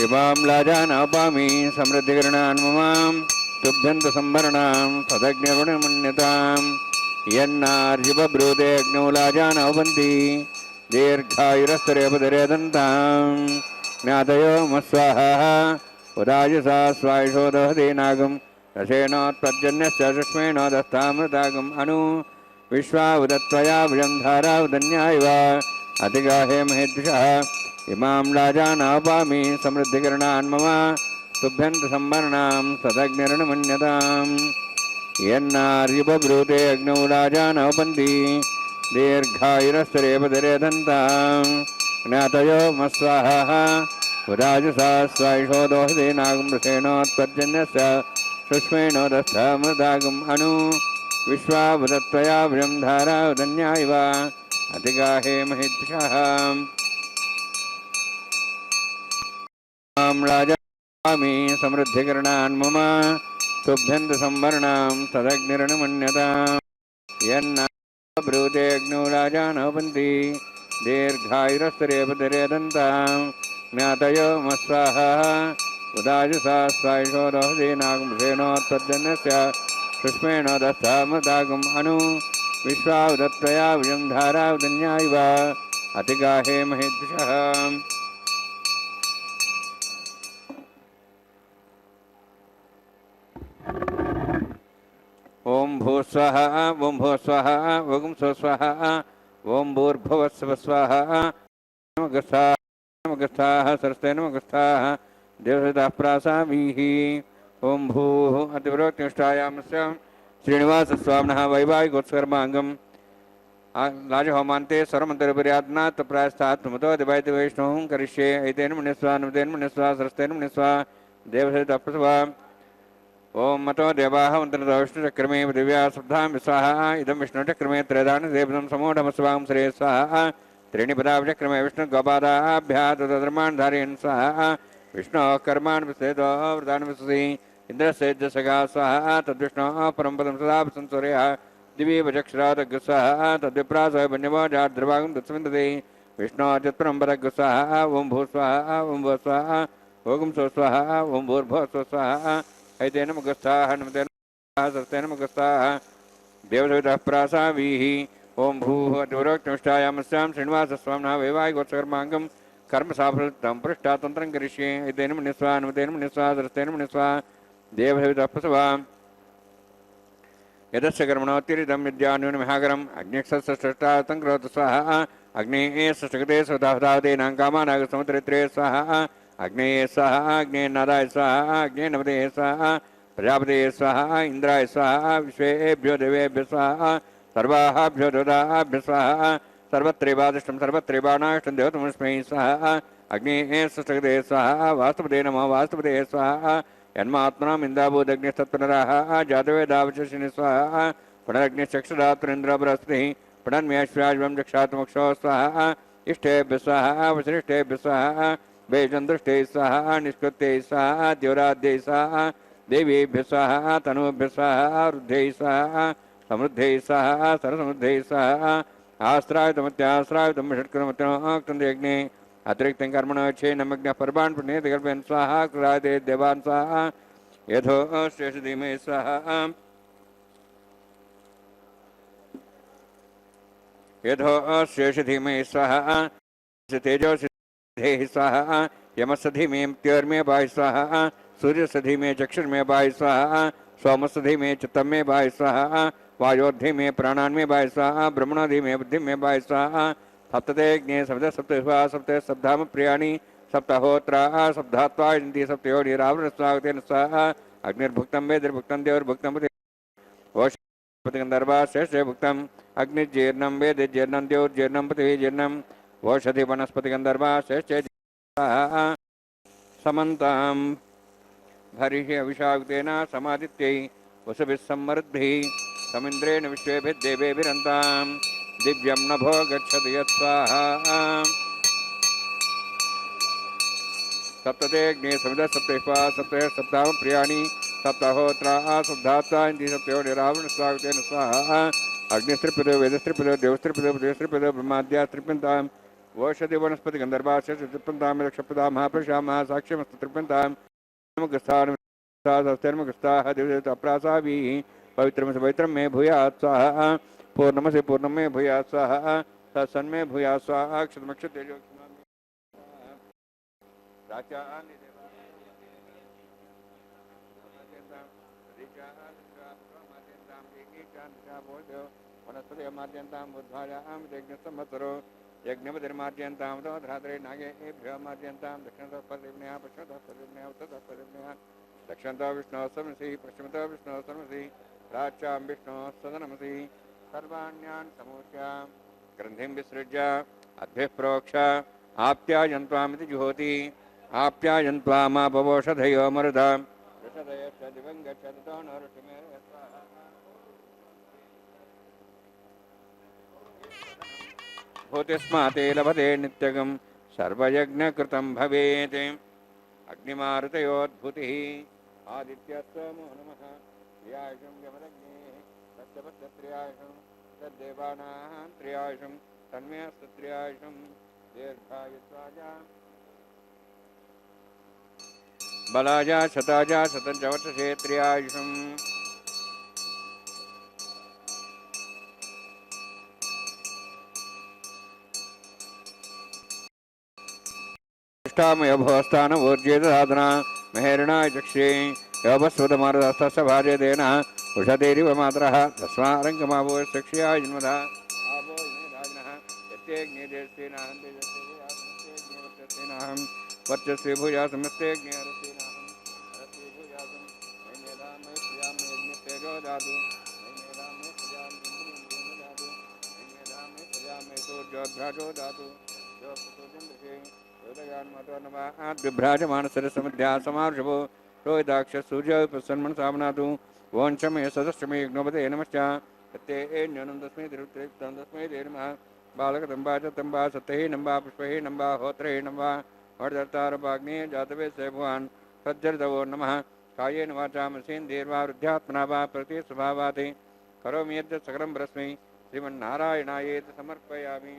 इमां लाजानापामि समृद्धिकरणान् ममां तुभ्यन्तसंभरणां तदग्निर्वणमन्यतां यन्नार्जिबब्रूते अग्नौ लाजानौपन्ति दीर्घायुरस्तरेपदरेदन्तां ज्ञातयो मस्वाहा उदायुषा स्वायुषो दहते नागं रसेनोत्पद्यन्यस्य सुष्मेणो दत्तामृतागम् अनु विश्वा उदत्वया भुजं धारा उदन्या इव अतिगाहे महेद्विषः इमां लाजानापामि समृद्धिकरणान् मम तुभ्यन्त संवरणां सदग्निर्नमन्यताम् यन्नार्युपब्रूते अग्नौ राजानौपन्ति दीर्घायुरस्तरेपदरेदन्ताम् ज्ञातयो मस्वाहा उदाजुषा स्वायुषो दोषदे नागमृषेणोत्पर्जन्यस्य शुष्मेणो दस्थमृदागम् अनु विश्वावदत्वया व्रं धारा उदन्या इव अतिगाहे महिद्विषः राजामि समृद्धिकरणान् मम तुभ्यन्त संवरणां तदग्निर्नमन्यताम् यन्नाब्रूते अग्नौ राजानोपन्ति दीर्घायुरस्तरेपदरेदन्ताम् ज्ञातयो मस्वाहा उदाजुषा स्वायुषो दोषदे नागमृषेणोत्पर्जन्यस्य शुष्मेणो दस्थमृदागम् अनु विश्वावदत्वया व्रं धारा उदन्या इव अतिगाहे महिद्विषः ओम भूस्वाहा ओम भूस्वाहा ओम स्वस्वाहा ओम भूर्भुवस्व स्वाहा नमगस्थाः सरस्ते नमगस्थाः देवसहिताः प्रासामीः ओम भूः अतिवरोत्तिष्ठायामस्य श्रीनिवासस्वामिनः वैवाहिकोत्सर्माङ्गम् राजहोमान्ते सर्वमन्तरपर्यात्नात् प्रायस्तात् प्रमतो दिवायति वैष्णवं करिष्ये एतेन मुनिस्वा नमतेन मुनिस्वा सरस्तेन मुनिस्वा देवसहितः प्रसवा ओम मतो देवाः मन्त्रतो विष्णुचक्रमे दिव्या श्रद्धां विस्वाहा इदं विष्णुचक्रमे त्रयदानदेवं समूढमस्वां श्रे स्वाहा त्रीणि पदाचक्रमे विष्णुगोपादाभ्यः तदधर्मान् धारयन् स्वाहा विष्णोः कर्मान् विस्तेतो व्रतान् विश्वसि इन्द्रस्येजसगा स्वाहा तद्विष्णोः परं पदं सदा संसूर्यः दिवि वचक्षरादग् स्वाहा तद्विप्रासः वन्यवाजाद्रवागं तत्सविन्दते विष्णोः चित्परं पदग् स्वाहा ओं भूस्वाहा ओं भूस्वाहा ओं स्वस्वाहा ओं भूर्भुवस्वाहा ऐतेन मुखस्थाः नमतेन सरस्तेन मुखस्थाः देवसहितः प्रासावीः ओम भूः अतिवरोक्तमिष्टायामस्यां श्रीनिवासस्वामिनः वैवाहिकोत्सर्माङ्गं कर्मसाफलतं पृष्ठातन्त्रं करिष्ये ऐतेन मुनिस्वा नमतेन मुनिस्वा सरस्तेन मुनिस्वा देवसहितः प्रसवा यदस्य कर्मणोत्तिरिदं विद्यान्यूनमिहाकरम् अग्निक्षस्रष्टातं करोतु स्वाहा अग्नेः सृष्टगते स्वधावतावतेनां कामानागसमुद्रित्रे स्वाहा अग्नेये स्वाहा अग्नेयनादाय स्वाहा अग्नेयनमते स्वाहा प्रजापते स्वाहा इंद्राय स्वाहा विश्वेभ्यो देवेभ्यो स्वाहा सर्वाभ्यो देवताभ्यो स्वाहा सर्वत्रैवादिष्टं सर्वत्रैवानाष्टं देवतमस्मै स्वाहा अग्नेः सृष्टगते स्वाहा वास्तुपते नमः वास्तुपते स्वाहा यन्मात्मनाम् इन्द्राभूदग्निस्तत्पुनराः जातवेदावचर्षिणि स्वाहा पुनरग्निश्चक्षुरात्मनिन्द्रो बृहस्पतिः पुनर्म्यश्वाज्वं जक्षात्मक्षो स्वाहा इष्टेभ्यः स्वाहा वसिष्ठेभ्यः स्वाहा वेजन्दृष्टे स्वाहा निष्कृत्यै स्वाहा द्योराद्यै स्वाहा देवीभ्यः स्वाहा तनूभ्यः स्वाहा रुद्धै स्वाहा समृद्धै स्वाहा सरसमृद्धै स्वाहा आस्त्रायुतमत्यास्त्रायुतं षट्कृतमत्योक्तं यज्ञे अतिरिक्तं कर्मणो क्षेनमग्नः पर्वान् पुण्येति कल्पयन् स्वाहा कृराते देवान् स्वाहा यथो शेषधीमे स्वाहा यथो शेषधीमे स्वाहा तेजोसि स्वाहा यमसधि में त्योर्मे बाय स्वाहा सूर्यसधि में चक्षुर्मे बाय स्वाहा सोमसधि में चित्तम में बाय स्वाहा वायोधि में प्राणान में बाय स्वाहा ब्रह्मणाधि में बुद्धि में बाय स्वाहा सप्तते ज्ञे सप्त सप्तस्वा सप्त सप्ताम प्रियाणि सप्तहोत्रा सप्तात्वा इंद्रिय सप्तयोनिरावृत स्वागतेन स्वाहा अग्निर्भुक्तं वेदिर्भुक्तं देवर्भुक्तं ओषधिगन्धर्वा शेषे भुक्तं अग्निजीर्णं वेदिजीर्णं द्योर्जीर्णं पृथिवीजीर्णं ओषधि वनस्पतिगन्धर्वा शेषे समन्तां भरिः अभिषाक्तेन समादित्यै वसुभिः सम्मरुद्भिः समिन्द्रेण विश्वेभिर्देवेभिरन्तां दिव्यं नभो गच्छति यत्स्वाहा सप्तते अग्ने समिधः सप्तैः सप्तः सप्ताह प्रियाणि सप्ताहोत्रा सप्तात्वा इन्द्रिय सप्तयोनिरावृण स्वागतेन स्वाहा अग्निस्त्रिपदो वेदस्त्रिपदो देवस्त्रिपदो देवस्त्रिपदो ब्रह्माद्यास्त्रिपन्तां ओषधि वनस्पति गंधर्वास्य त्रिपन्तां लक्षपदा महापुरुषा महासाक्ष्यमस्तु त्रिपन्तां नमगस्थानमगस्थाः दिव्यप्रासाभिः पवित्रमसि पवित्रं मे भूयात् स्वाहा पूर्णमसि पूर्णं मे भूयात् स्वाहा तत्सन्मे भूयात् स्वाहा क्षतमक्षतेजो वनस्पति माद्यन्तां बुद्धायां यज्ञसंवत्सरो यज्ञपतिर्मार्जयन्तां धात्रे नागेभ्यः मार्जयन्तां दक्षिणतः पश्चिमतः पश्चिमतः पश्चिमतः उत्तरतः पश्चिमतः दक्षिणतः विष्णोः सनमसि पश्चिमतः विष्णोः सनमसि प्राच्यां विष्णोः सदनमसि सर्वाण्यान् समूच्य ग्रन्थिं विसृज्य अद्भिः प्रोक्ष आप्यायन्त्वामिति जुहोति आप्यायन्त्वामापवोषधयो मरुदा ऋषधयश्च दिवं गच्छतो न ऋषिमेव भूतिस्माते लभते नित्यगं सर्वयज्ञकृतं भवेत् अग्निमारुतयोद्भूतिः आदित्यस्त्वमो नमः त्रियायुषं यमदग्नेः तस्य तद्देवानां त्रियायुषं तन्मेऽस्तु त्रियायुषं दीर्घायुत्वाजा बलाजा शताजा शतञ्च वर्षसे त्रियायुषम् भोस्तानवोर्जेतसाधना महेरणाय चक्षे योपस्वतमारदस्तस्य भार्यदेन उषधेरिव मातरः तस्मारङ्गमावो चक्ष्याय जन्मधा आवो राजनः यत्येज्ञेदेस्तेनाहं वर्चस्वे भूया समस्तेज्ञेरस्तेनाहं हरस्वे भूयासं नैमेधामय प्रियामय यज्ञतेजो दातु नैमेधामय प्रियामय दातु नैमेधामय प्रियामय सूर्योद्भ्राजो दातु जो प्रचोदयन्ते बिभ्राजमानसरसमध्या समार्षभो रोहिदाक्ष सूर्य प्रसन्मन सामनातु वंशमे सदस्यमे यज्ञोपते नमश्च तत्ते न्यूनं तस्मै तिरुत्तरं तस्मै ते नमः बालकतम्बा च तम्बा सत्यहि नम्बा पुष्पहि नम्बा होत्रे नम्बा वरदर्तारपाग्ने जातवेस्य भगवान् सज्जरितवो नमः कायेन वाचा मसेन्द्रिर्वा वृद्ध्यात्मना वा प्रतिस्वभावात् करोमि यद् सकलं परस्मै श्रीमन्नारायणायेति समर्पयामि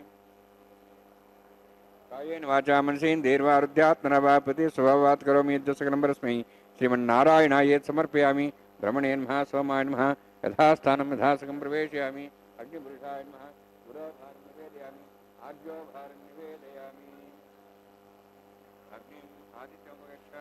कायेन वाचा मनसेन्द्रिर्वा वृद्ध्यात्मना वा प्रतिस्वभावात् करोमि यद् सकलं परस्मै श्रीमन्नारायणायेति समर्पयामि ब्रह्मणे नमः सोमाय नमः यथास्थानं यथासकं प्रवेशयामि अग्निपुरुषाय नमः पुरोधारं निवेदयामि आज्योभारं निवेदयामि अग्निम् आदित्यमुपगच्छ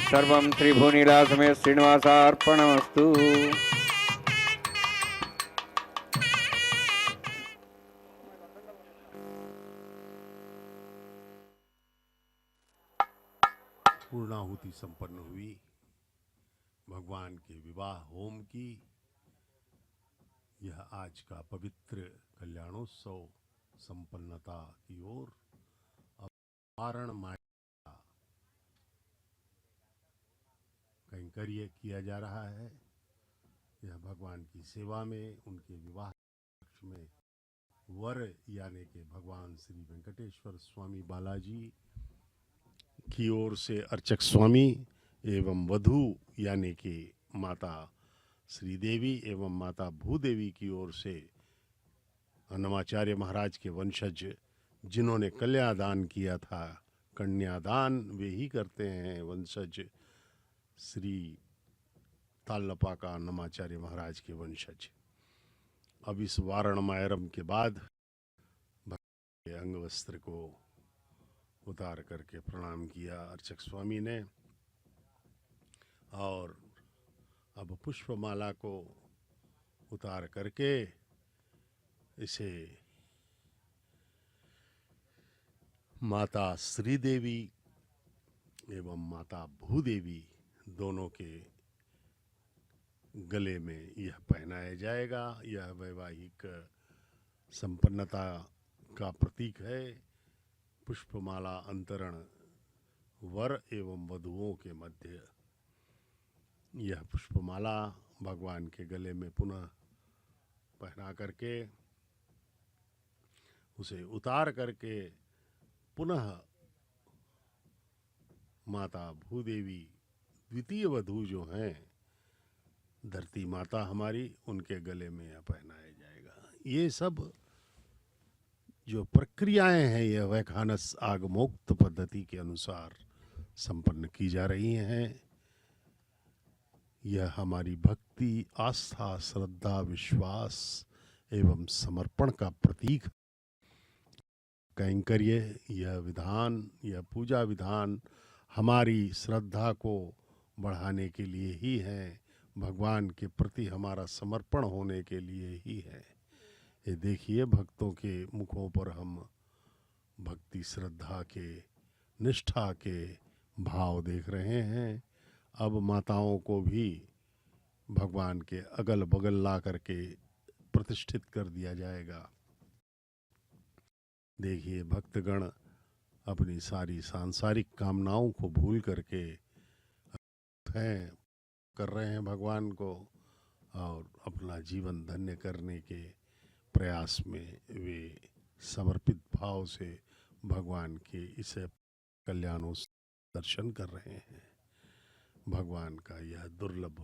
सर्वं त्रिभुवनीलासमेत श्रीनिवासार्पणमस्तु। पूर्णाहुति संपन्न हुई भगवान के विवाह होम की। यह आज का पवित्र कल्याणोत्सव संपन्नता की ओर अब पारण माया कैंकर्य किया जा रहा है। यह भगवान की सेवा में उनके विवाह में वर यानी के भगवान श्री वेंकटेश्वर स्वामी बालाजी की ओर से अर्चक स्वामी एवं वधू यानी कि माता श्रीदेवी एवं माता भूदेवी की ओर से अन्नमाचार्य महाराज के वंशज जिन्होंने कन्यादान किया था, कन्यादान वे ही करते हैं वंशज श्री तालपाका अन्नमाचार्य महाराज के वंशज। अब इस वारण मायरम के बाद भक्त अंग वस्त्र को उतार करके प्रणाम किया अर्चक स्वामी ने, और अब पुष्पमाला को उतार करके इसे माता श्रीदेवी एवं माता भूदेवी दोनों के गले में यह पहनाया जाएगा। यह वैवाहिक संपन्नता का प्रतीक है। पुष्पमाला अंतरण वर एवं वधुओं के मध्य। यह पुष्पमाला भगवान के गले में पुनः पहना करके उसे उतार करके पुनः माता भूदेवी द्वितीय वधू जो हैं धरती माता हमारी, उनके गले में यह पहनाया जाएगा। ये सब जो प्रक्रियाएं हैं यह वैखानस आगमोक्त पद्धति के अनुसार संपन्न की जा रही हैं। यह हमारी भक्ति, आस्था, श्रद्धा, विश्वास एवं समर्पण का प्रतीक कैंकर्य। यह विधान, यह पूजा विधान हमारी श्रद्धा को बढ़ाने के लिए ही है, भगवान के प्रति हमारा समर्पण होने के लिए ही है। ये देखिए, भक्तों के मुखों पर हम भक्ति, श्रद्धा के, निष्ठा के भाव देख रहे हैं। अब माताओं को भी भगवान के अगल बगल ला करके प्रतिष्ठित कर दिया जाएगा। देखिए, भक्तगण अपनी सारी सांसारिक कामनाओं को भूल करके हैं कर रहे हैं भगवान को, और अपना जीवन धन्य करने के प्रयास में वे समर्पित भाव से भगवान के इस कल्याणोत्सव दर्शन कर रहे हैं। भगवान का यह दुर्लभ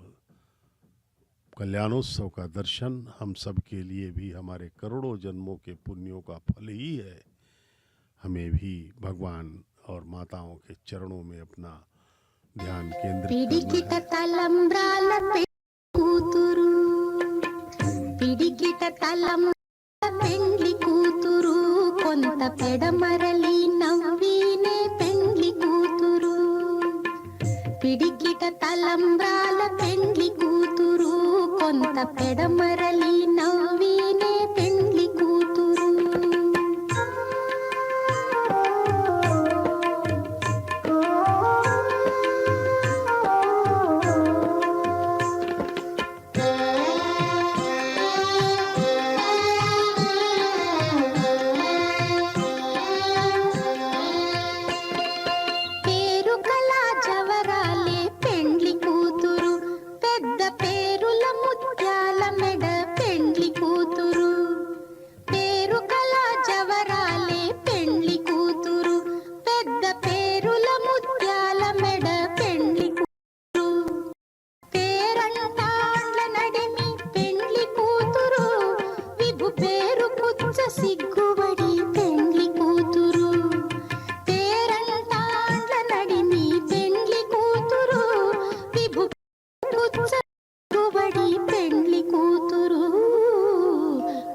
कल्याणोत्सव का दर्शन हम सब के लिए भी हमारे करोड़ों जन्मों के पुण्यों का फल ही है। हमें भी भगवान और माताओं के चरणों में अपना ध्यान केंद्रित करना है। పిడికిట తలంబ్రాల పెండ్లి కూతురు కొంత పెడమరలి నవ్వినే పెండ్లి కూతురు. పిడికిట తలంబ్రాల పెండ్లి కూతురు కొంత పెడమరలి నవ్వినే పెండ్లి కూతురు.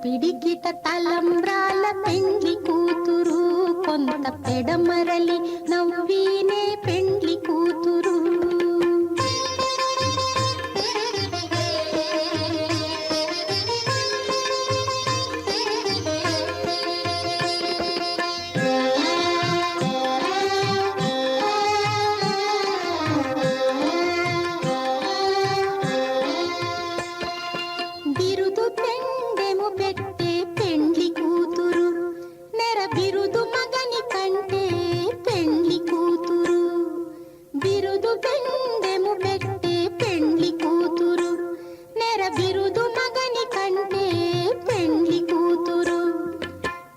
పిడికిట తలంబ్రాల పెండ్లి కూతురు కొంత పెడమరలి నవ్వినే పెండ్లి కూతురు. బిరుదు పెండెము పెట్టే పెండ్లి కూతురు నెర బిరుదు మగని కంటే పెండ్లి కూతురు. బిరుదు పెండెము పెట్టే పెండ్లి కూతురు నెర బిరుదు మగని కంటే పెండ్లి కూతురు.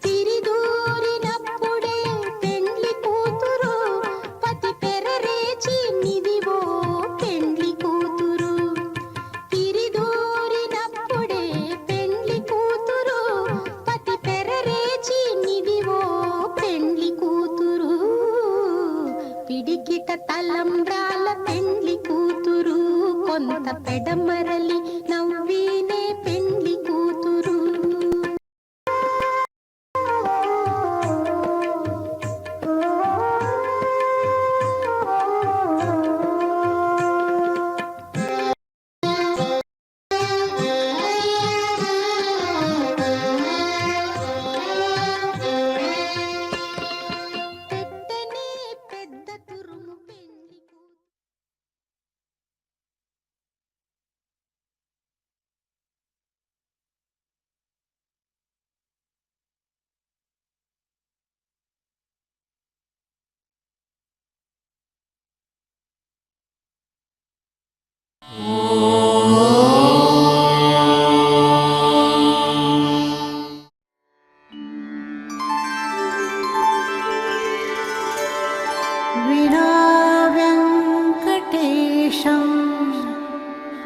తిరిదూరినప్పుడే పెండ్లి కూతురు పతి పెరరేచి నిదివో పెండ్లి కూతురు. తిరిదూరినప్పుడే పెండ్లి కూతురు పతి పెరరేచి నిదివో పెండ్లి కూతురు. పిడికిట తలంబ్రాల పెండ్లి కూతురు కొంత పెడమరలి నవ్వినే పెండ్లి కూతురు.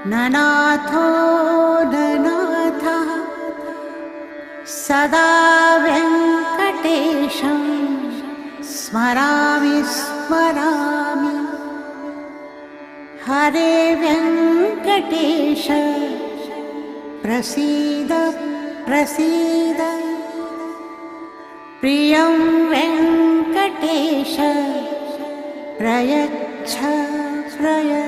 ननाथो ननाथः सदा वेङ्कटेशं स्मरामि स्मरामि। हरे वेङ्कटेश प्रसीद प्रसीद। प्रियं वेङ्कटेश प्रयच्छ प्रयच्छ।